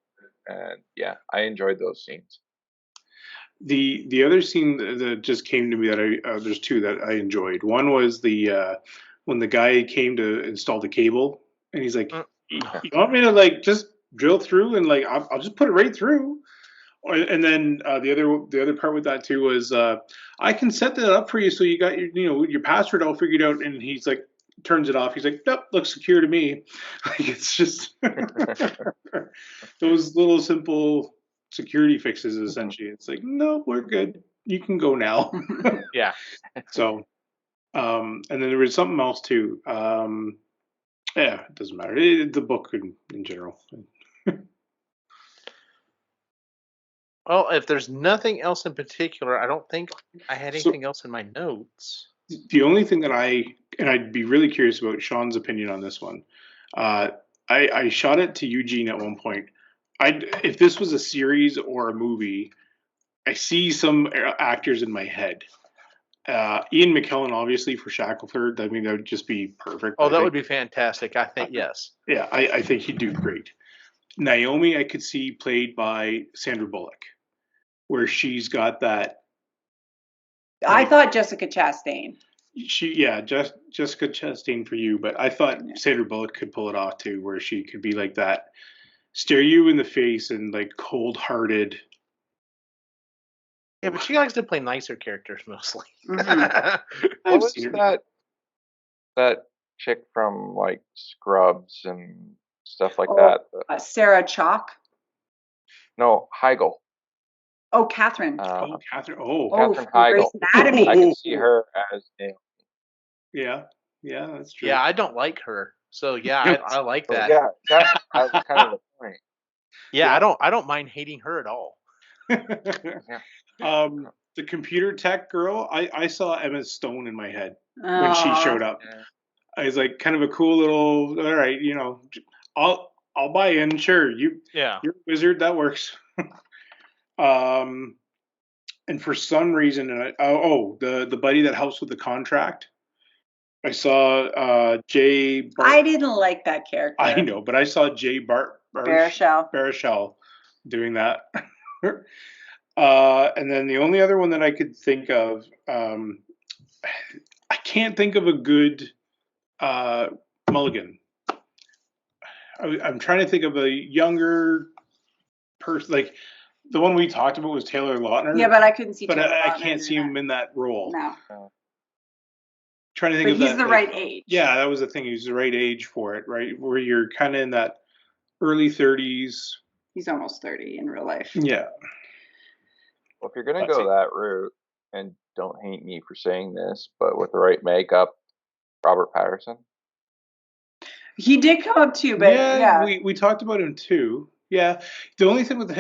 And yeah, I enjoyed those scenes. The other scene that just came to me that there's two that I enjoyed. One was when the guy came to install the cable, and he's like, "You want me to like just drill through and like I'll just put it right through." And then the other part with that too was I can set that up for you so you got your password all figured out. And he's like turns it off. He's like, "Nope, looks secure to me." Like it's just those little simple security fixes essentially. It's like, no, we're good. You can go now. Yeah. So, and then there was something else too. Yeah, it doesn't matter. The book in general. Well, if there's nothing else in particular, I don't think I had anything else in my notes. The only thing that I'd be really curious about Sean's opinion on this one. I shot it to Eugene at one point. If this was a series or a movie, I see some actors in my head. Ian McKellen, obviously, for Shackelford. I mean, that would just be perfect. Oh, that would be fantastic. I think, yes. Yeah, I think he'd do great. Naomi, I could see played by Sandra Bullock, where she's got that. I thought Jessica Chastain. Jessica Chastain for you, but I thought Sandra Bullock could pull it off too, where she could be like that, stare you in the face and like cold-hearted. Yeah, but she likes to play nicer characters mostly. What was that chick from like Scrubs and stuff like that? Sarah Chalk. No, Heigl. Oh, Catherine. Catherine. Catherine Heigl. I can see her as Naomi. Yeah, that's true. Yeah, I don't like her. So yeah, I like that. Yeah, that was kind of the point. Yeah, I don't mind hating her at all. The computer tech girl, I saw Emma Stone in my head when she showed up. I was like, kind of a cool little, all right, I'll buy in. Sure, Yeah. you're a wizard. That works. And for some reason, the buddy that helps with the contract. I saw Jay. I didn't like that character. I know, but I saw Jay Baruchel doing that. And then the only other one that I could think of, I can't think of a good Mulligan. I'm trying to think of a younger person, like the one we talked about was Taylor Lautner. Yeah, but I couldn't see. But Taylor I Lautner can't see him in that role. No. Trying to think But of he's that. the right age. Yeah, that was the thing. He's the right age for it, right? Where you're kind of in that early 30s. He's almost 30 in real life. Yeah. Well, if you're gonna go that route, and don't hate me for saying this, but with the right makeup, Robert Patterson. He did come up too, but yeah. We talked about him too. Yeah. The only thing with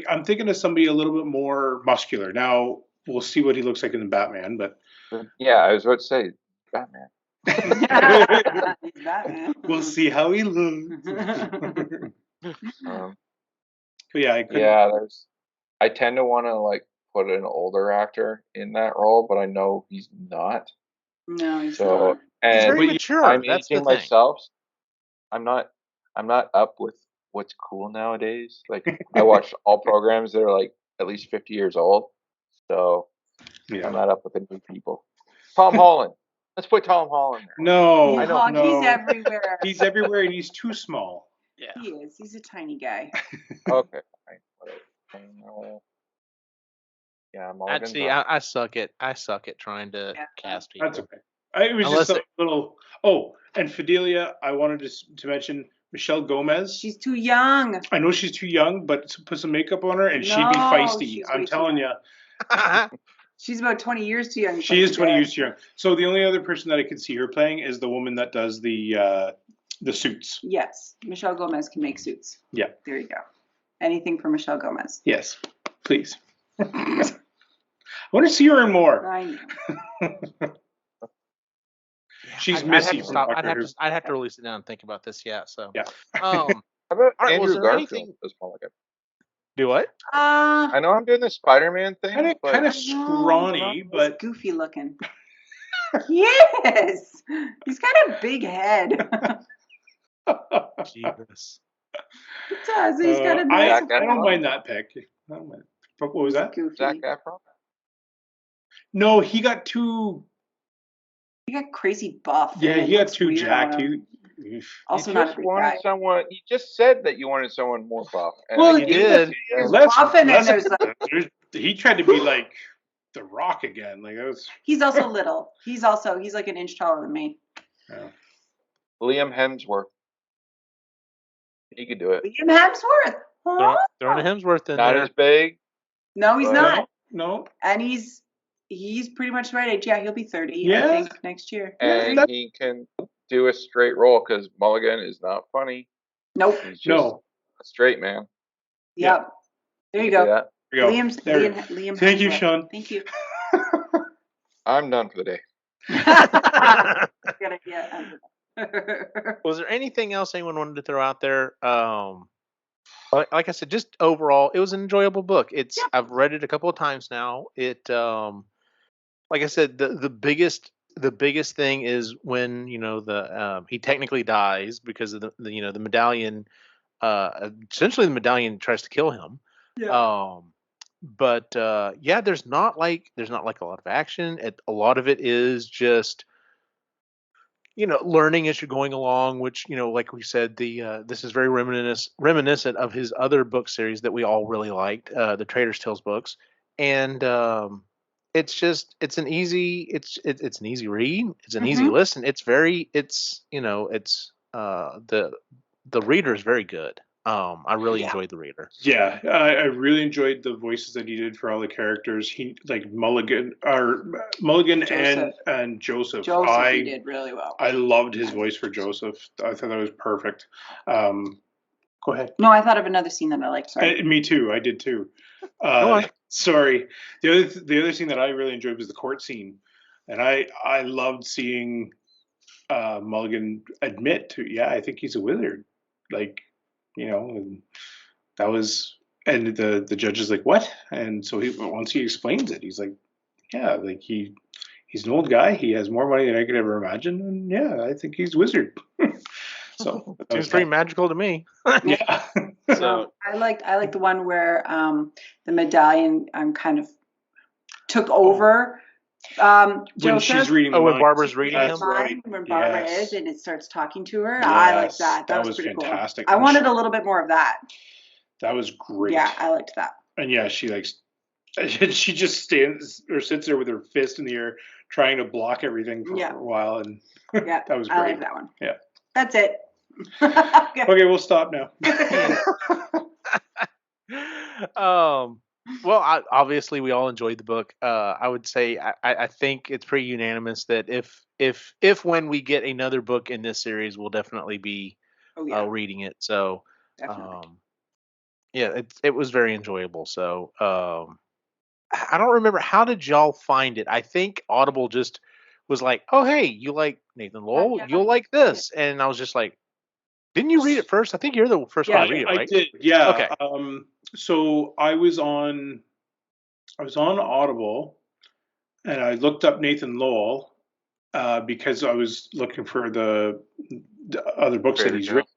I'm thinking of somebody a little bit more muscular. Now we'll see what he looks like in the Batman, but yeah, I was about to say Batman. He's Batman. We'll see how he looks. But yeah, I tend to want to like put an older actor in that role, but I know he's not. No, he's not. And he's very mature. I'm That's aging the thing. myself. I'm not up with what's cool nowadays. Like I watch all programs that are like at least 50 years old. So I'm not up with the new people. Tom Holland. Let's put Tom Holland there. No, I know. no. He's everywhere. He's everywhere and he's too small. Yeah. He is. He's a tiny guy. Okay. Whatever. Yeah, Actually, I suck at trying to cast people. That's okay. It was just a little. Oh, and Fidelia, I wanted to mention Michelle Gomez. She's too young. I know she's too young, but to put some makeup on her and she'd be feisty. I'm telling you. She's about 20 years too young. She is 20 years too young. So the only other person that I could see her playing is the woman that does the suits. Yes, Michelle Gomez can make suits. Yeah. There you go. Anything for Michelle Gomez. Yes, please. I want to see her in more. I know. She's missing. I'd have to really sit down and think about this. Yeah. So. Yeah. How about all right, Andrew Garfield anything... as Mulligan? Do what? I know I'm doing the Spider-Man thing. Kind of scrawny, but goofy looking. Yes, he's got a big head. Jesus. It does. He's got a I nice. don't mind that pick. What was that? Goofy. Zac Efron? No, he got too. He got crazy buff. Yeah, he got too jacked. Also not a big guy. Someone. You just said that you wanted someone more buff. Well, he did. He tried to be like The Rock again. Like that was. He's also little. He's like an inch taller than me. Yeah. Liam Hemsworth. He could do it. Liam Hemsworth. Huh? Throwing a Hemsworth in Not there. as big. No, he's not. No. And he's pretty much the right age. Yeah, he'll be 30. Yeah. I think next year. And he can do a straight role because Mulligan is not funny. Nope. He's just a straight man. Yep. There you go. There you go. Liam Thank you, Hemsworth. Sean. Thank you. I'm done for the day. Good idea. Was there anything else anyone wanted to throw out there? Like I said, just overall, it was an enjoyable book. I've read it a couple of times now. It, like I said, the biggest thing is when he technically dies because of the medallion. Essentially, the medallion tries to kill him. Yeah. But there's not like a lot of action. A lot of it is just learning as you're going along, which, like we said, this is very reminiscent of his other book series that we all really liked, the Trader's Tales books. And it's an easy read. It's an easy listen. The reader is very good. I really enjoyed the reader. Yeah, I really enjoyed the voices that he did for all the characters. He like Mulligan Joseph. and Joseph. He did really well. I loved his voice for Joseph. I thought that was perfect. Go ahead. No, I thought of another scene that I liked. Sorry. Me too. I did too. Go on. Sorry. The other scene that I really enjoyed was the court scene, and I loved seeing Mulligan admit to, I think he's a wizard. Like, And that was, and the judge is like, what? And so once he explains it, he's like, yeah, like he's an old guy. He has more money than I could ever imagine, and yeah, I think he's wizard. So that Seems was pretty magical to me. yeah. So I like the one where the medallion kind of took over. When Joseph, she's reading, when minds. Barbara's reading That's him, right. when Barbara Yes. is and it starts talking to her, I like that. That was pretty fantastic. cool. I And wanted a little bit more of that. That was great. Yeah, I liked that. And yeah, she she just stands or sits there with her fist in the air, trying to block everything for a while, and Yeah, that was great. I like that one. Yeah. That's it. Okay, we'll stop now. Well, obviously we all enjoyed the book. I would say I think it's pretty unanimous that if when we get another book in this series, we'll definitely be reading it. So, yeah, it was very enjoyable. So, I don't remember, how did y'all find it? I think Audible just was like, "Oh, hey, you like Nathan Lowell? You'll like this," and I was just like, "Didn't you read it first? I think you're the first one to read it, right?" I did. Yeah. Okay. So I was on Audible, and I looked up Nathan Lowell because I was looking for the other books that he's written.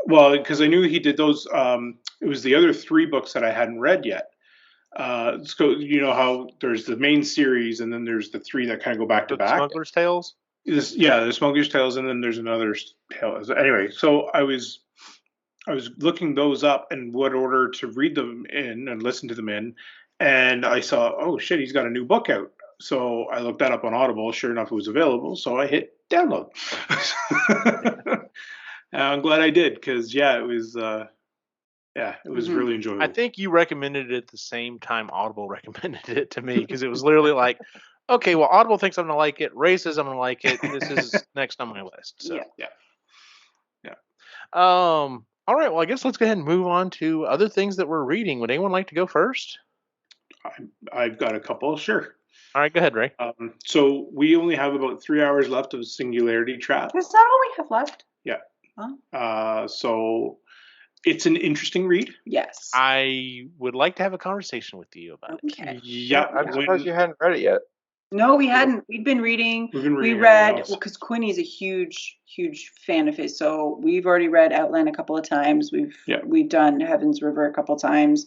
Well, because I knew he did those. It was the other 3 books that I hadn't read yet. So you know how there's the main series, and then there's the 3 that kind of go back to back. Smuggler's Tales. The Smuggler's Tales, and then there's another tale. Anyway, so I was looking those up and what order to read them in and listen to them in, and I saw, oh shit, he's got a new book out. So I looked that up on Audible. Sure enough, it was available. So I hit download. I'm glad I did, because it was really enjoyable. I think you recommended it at the same time Audible recommended it to me, because it was literally like, okay, well, Audible thinks I'm gonna like it. Ray says I'm gonna like it. This is next on my list. So yeah. All right. Well, I guess let's go ahead and move on to other things that we're reading. Would anyone like to go first? I've got a couple. Sure. All right, go ahead, Ray. So we only have about 3 hours left of Singularity Trap. Is that all we have left? Yeah. Huh? So it's an interesting read. Yes. I would like to have a conversation with you about it. Okay. Yeah. I'm surprised you hadn't read it yet. No, we hadn't. We'd been reading. We read, because Quinny's a huge, huge fan of his. So we've already read Outland a couple of times. We've done Heaven's River a couple of times.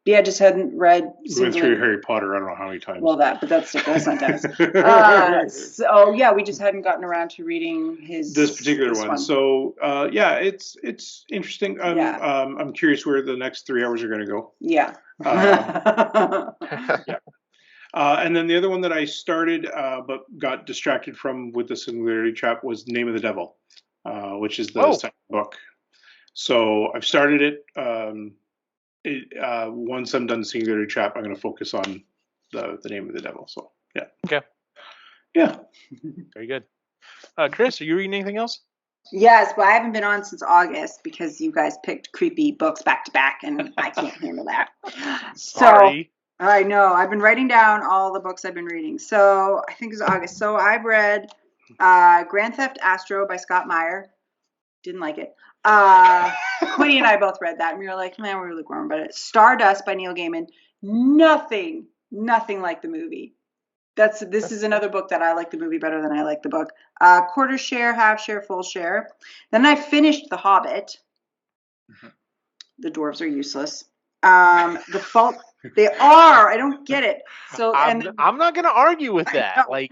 Just hadn't read. We went through Harry Potter, I don't know how many times. Well, that's not Dennis. So yeah, we just hadn't gotten around to reading this particular one. So it's interesting. I'm curious where the next 3 hours are going to go. Yeah. Yeah. And then the other one that I started but got distracted from with the Singularity Trap was Name of the Devil, which is the second book. So I've started it. Once I'm done Singularity Trap, I'm going to focus on the Name of the Devil. So yeah. Okay. Yeah. Very good. Chris, are you reading anything else? Yes, but I haven't been on since August because you guys picked creepy books back to back, and I can't handle that. Sorry. So I know I've been writing down all the books I've been reading. So I think it's August. So I've read Grand Theft Astro by Scott Meyer. Didn't like it. Quinny and I both read that, and we were like, man, we're lukewarm about it. Stardust by Neil Gaiman. Nothing like the movie. This is another book that I like the movie better than I like the book. Quarter share, half share, full share. Then I finished The Hobbit. Mm-hmm. The dwarves are useless. The fault. They are. I don't get it. So I'm not going to argue with that. I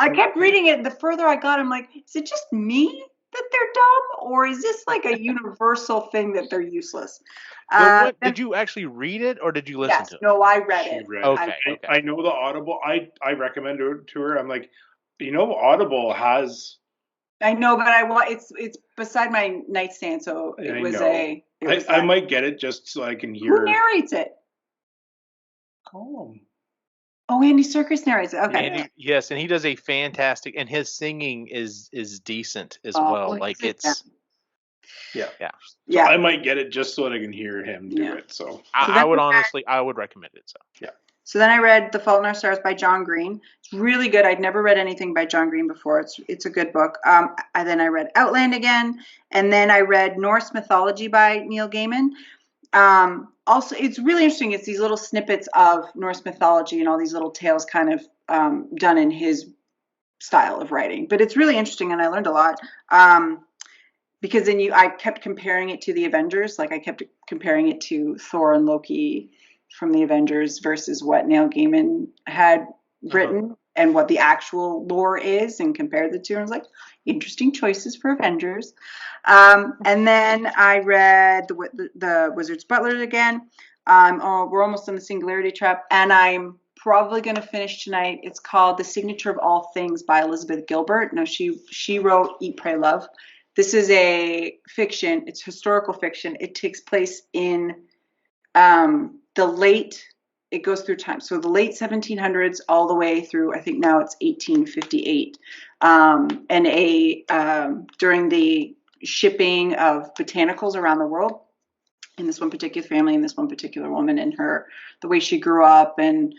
kept reading it, and the further I got, I'm like, is it just me that they're dumb, or is this like a universal thing that they're useless? Did you actually read it, or did you listen to it? No, I read it. Okay. I know the Audible. I recommended it to her. I'm like, Audible has. I know, but it's beside my nightstand, so it was a. I might get it just so I can hear. Who narrates it? Oh, Andy Serkis narrates it. Okay. Yes, and he does a fantastic, and his singing is decent as well. Yeah. So I might get it just so that I can hear him do it. So I would recommend it. So yeah. So then I read The Fault in Our Stars by John Green. It's really good. I'd never read anything by John Green before. It's a good book. Then I read Outland again, and then I read Norse Mythology by Neil Gaiman. Also, it's really interesting. It's these little snippets of Norse mythology and all these little tales kind of done in his style of writing. But it's really interesting, and I learned a lot. Because then I kept comparing it to the Avengers. Like I kept comparing it to Thor and Loki from the Avengers versus what Neil Gaiman had written and what the actual lore is, and compared the two. And I was like, interesting choices for Avengers. And then I read the Wizard's Butler again. We're almost on the Singularity Trap, and I'm probably going to finish tonight. It's called The Signature of All Things by Elizabeth Gilbert. No, she wrote Eat, Pray, Love. This is a fiction. It's historical fiction. It takes place in it goes through time. So the late 1700s all the way through, I think now it's 1858. During the shipping of botanicals around the world, in this one particular family and this one particular woman and the way she grew up, and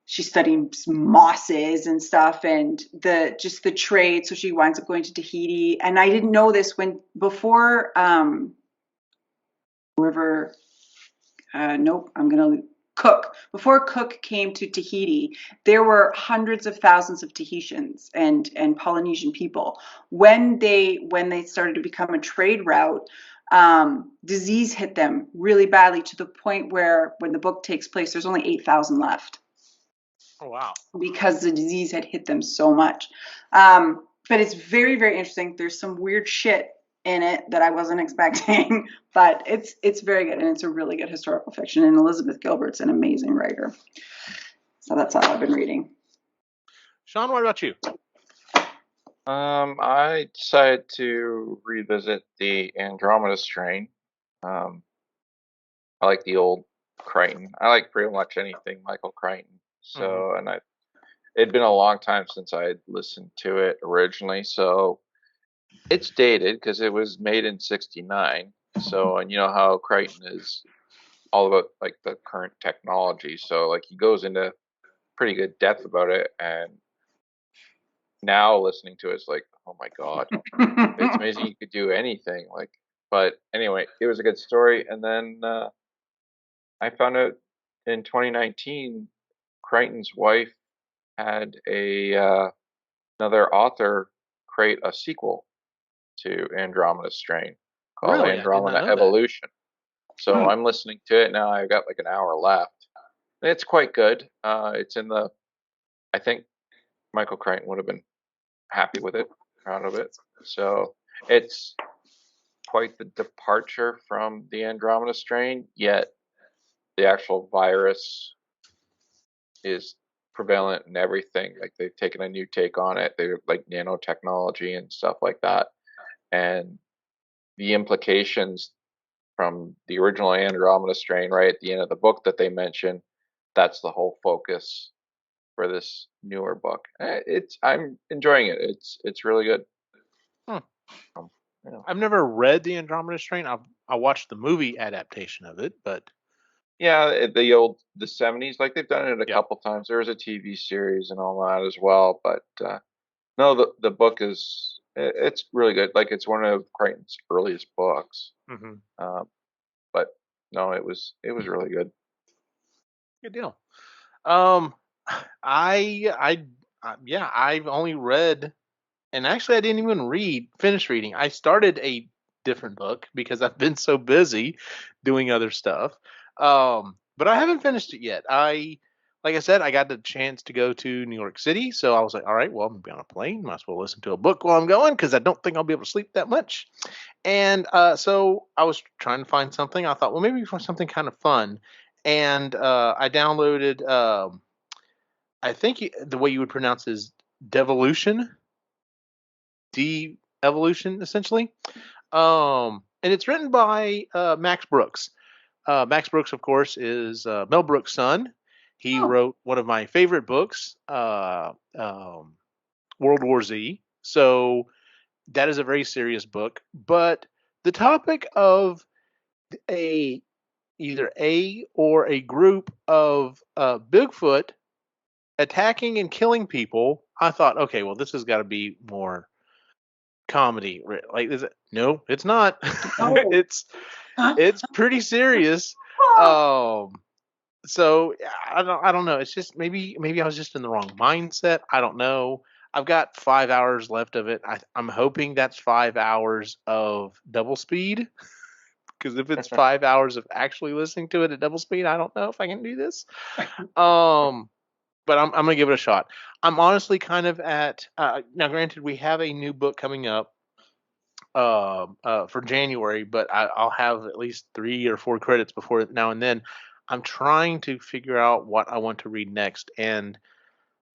she studied mosses and stuff, and the trade. So she winds up going to Tahiti. And I didn't know this before Cook came to Tahiti, there were hundreds of thousands of Tahitians and Polynesian people. When they started to become a trade route, disease hit them really badly, to the point where when the book takes place, there's only 8,000 left. Oh, wow. Because the disease had hit them so much. But it's very, very interesting. There's some weird shit in it that I wasn't expecting, but it's very good, and it's a really good historical fiction, and Elizabeth Gilbert's an amazing writer. So that's all I've been reading. Sean, what about you? I decided to revisit the Andromeda Strain. I like the old Crichton. I like pretty much anything Michael Crichton. So, and it'd been a long time since I had listened to it originally, so it's dated because it was made in '69. So, and you know how Crichton is all about like the current technology. So, like he goes into pretty good depth about it, and now listening to it's like, oh my god, it's amazing you could do anything. Like, but anyway, it was a good story. And then I found out in 2019, Crichton's wife had another author create a sequel to Andromeda Strain called Really? Andromeda Evolution. So I'm listening to it now. I've got like an hour left. It's quite good. It's in the, I think Michael Crichton would have been happy with it, proud of it. So it's quite the departure from the Andromeda Strain, yet the actual virus is prevalent in everything. Like they've taken a new take on it. They're like nanotechnology and stuff like that. And the implications from the original Andromeda Strain right at the end of the book that they mention, that's the whole focus for this newer book. I'm enjoying it. It's really good. I've never read the Andromeda Strain. I watched the movie adaptation of it, but yeah, the 70s, like they've done it a couple times. There was a TV series and all that as well, but no, the book it's really good. Like it's one of Crichton's earliest books. But no, it was really good. Good deal. I've only read, and actually I didn't even finish reading. I started a different book because I've been so busy doing other stuff. But I haven't finished it yet. Like I said, I got the chance to go to New York City, so I was like, all right, well, I'm gonna be on a plane. Might as well listen to a book while I'm going, because I don't think I'll be able to sleep that much. And so I was trying to find something. I thought, well, maybe find something kind of fun. And I downloaded, I think the way you would pronounce it is Devolution. De-evolution, essentially. And it's written by Max Brooks. Max Brooks, of course, is Mel Brooks' son. He wrote one of my favorite books, World War Z. So that is a very serious book. But the topic of a either or a group of Bigfoot attacking and killing people, I thought, okay, well, this has got to be more comedy. Like, is it? No, it's not. Oh. it's pretty serious. So I don't know. It's just maybe I was just in the wrong mindset. I don't know. I've got 5 hours left of it. I'm hoping that's 5 hours of double speed. Because if it's 5 hours of actually listening to it at double speed, I don't know if I can do this. But I'm gonna give it a shot. I'm honestly kind of at now. Granted, we have a new book coming up for January, but I'll have at least 3 or 4 credits before now and then. I'm trying to figure out what I want to read next, and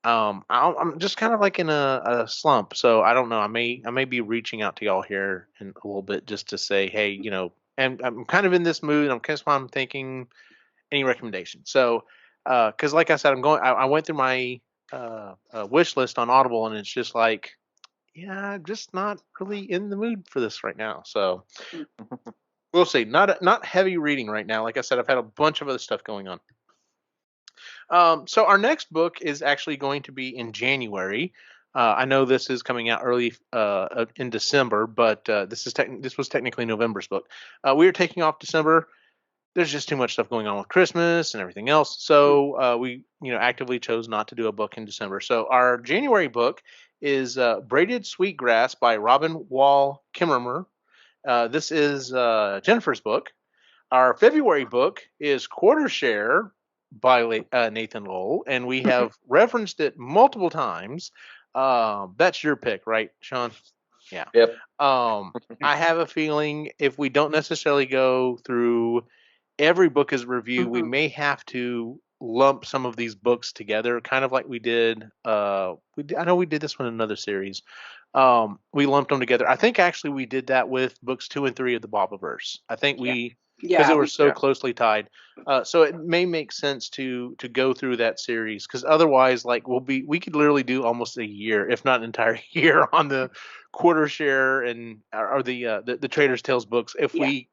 I'm just kind of like in a slump. So I don't know. I may be reaching out to y'all here in a little bit just to say, hey, and I'm kind of in this mood. I'm thinking any recommendations. So, because like I said, I went through my wish list on Audible, and it's just like, yeah, I'm just not really in the mood for this right now. So we'll see. Not heavy reading right now. Like I said, I've had a bunch of other stuff going on. So our next book is actually going to be in January. I know this is coming out early in December, but this was technically November's book. We are taking off December. There's just too much stuff going on with Christmas and everything else, so we actively chose not to do a book in December. So our January book is Braided Sweetgrass by Robin Wall Kimmerer. This is Jennifer's book. Our February book is Quarter Share by Nathan Lowell, and we have referenced it multiple times. That's your pick, right, Sean? Yeah. Yep. I have a feeling if we don't necessarily go through every book as a review, we may have to lump some of these books together, kind of like we did. I know we did this one in another series. We lumped them together. I think actually we did that with books 2 and 3 of the Bobiverse. I think because they were so closely tied. So it may make sense to go through that series, because otherwise, like we could literally do almost a year, if not an entire year, on the Quarter Share and or the Trader's Tales books if we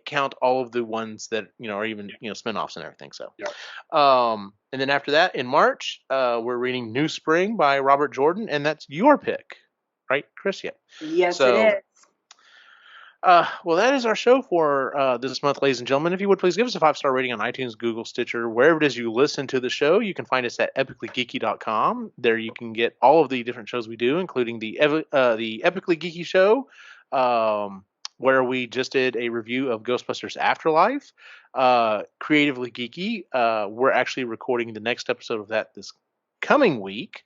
count all of the ones that are even spinoffs and everything. So, and then after that in March, we're reading New Spring by Robert Jordan, and that's your pick, right, Chris? Yeah. Yes, it is. Well, that is our show for this month, ladies and gentlemen. If you would please give us a 5-star rating on iTunes, Google, Stitcher, wherever it is you listen to the show. You can find us at epicallygeeky.com. There you can get all of the different shows we do, including the Epically Geeky show, where we just did a review of Ghostbusters Afterlife. Creatively Geeky, we're actually recording the next episode of that this coming week.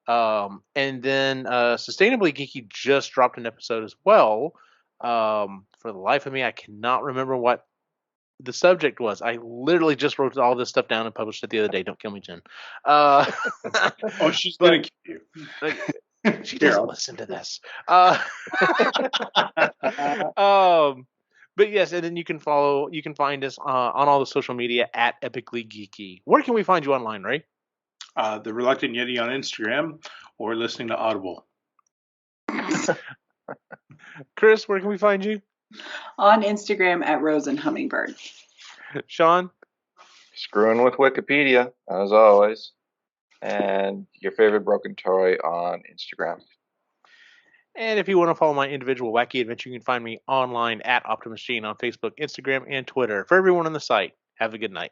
And then Sustainably Geeky just dropped an episode as well. For the life of me, I cannot remember what the subject was. I literally just wrote all this stuff down and published it the other day. Don't kill me, Jen. Oh, she's gonna kill you. She doesn't listen to this. But yes, and then you can find us on all the social media at Epically Geeky. Where can we find you online, Ray? The Reluctant Yeti on Instagram, or listening to Audible. Chris, where can we find you? On Instagram at Rose and Hummingbird. Sean? Screwing with Wikipedia, as always. And your favorite broken toy on Instagram. And if you want to follow my individual wacky adventure, you can find me online at Optimus Gene on Facebook, Instagram, and Twitter. For everyone on the site, have a good night.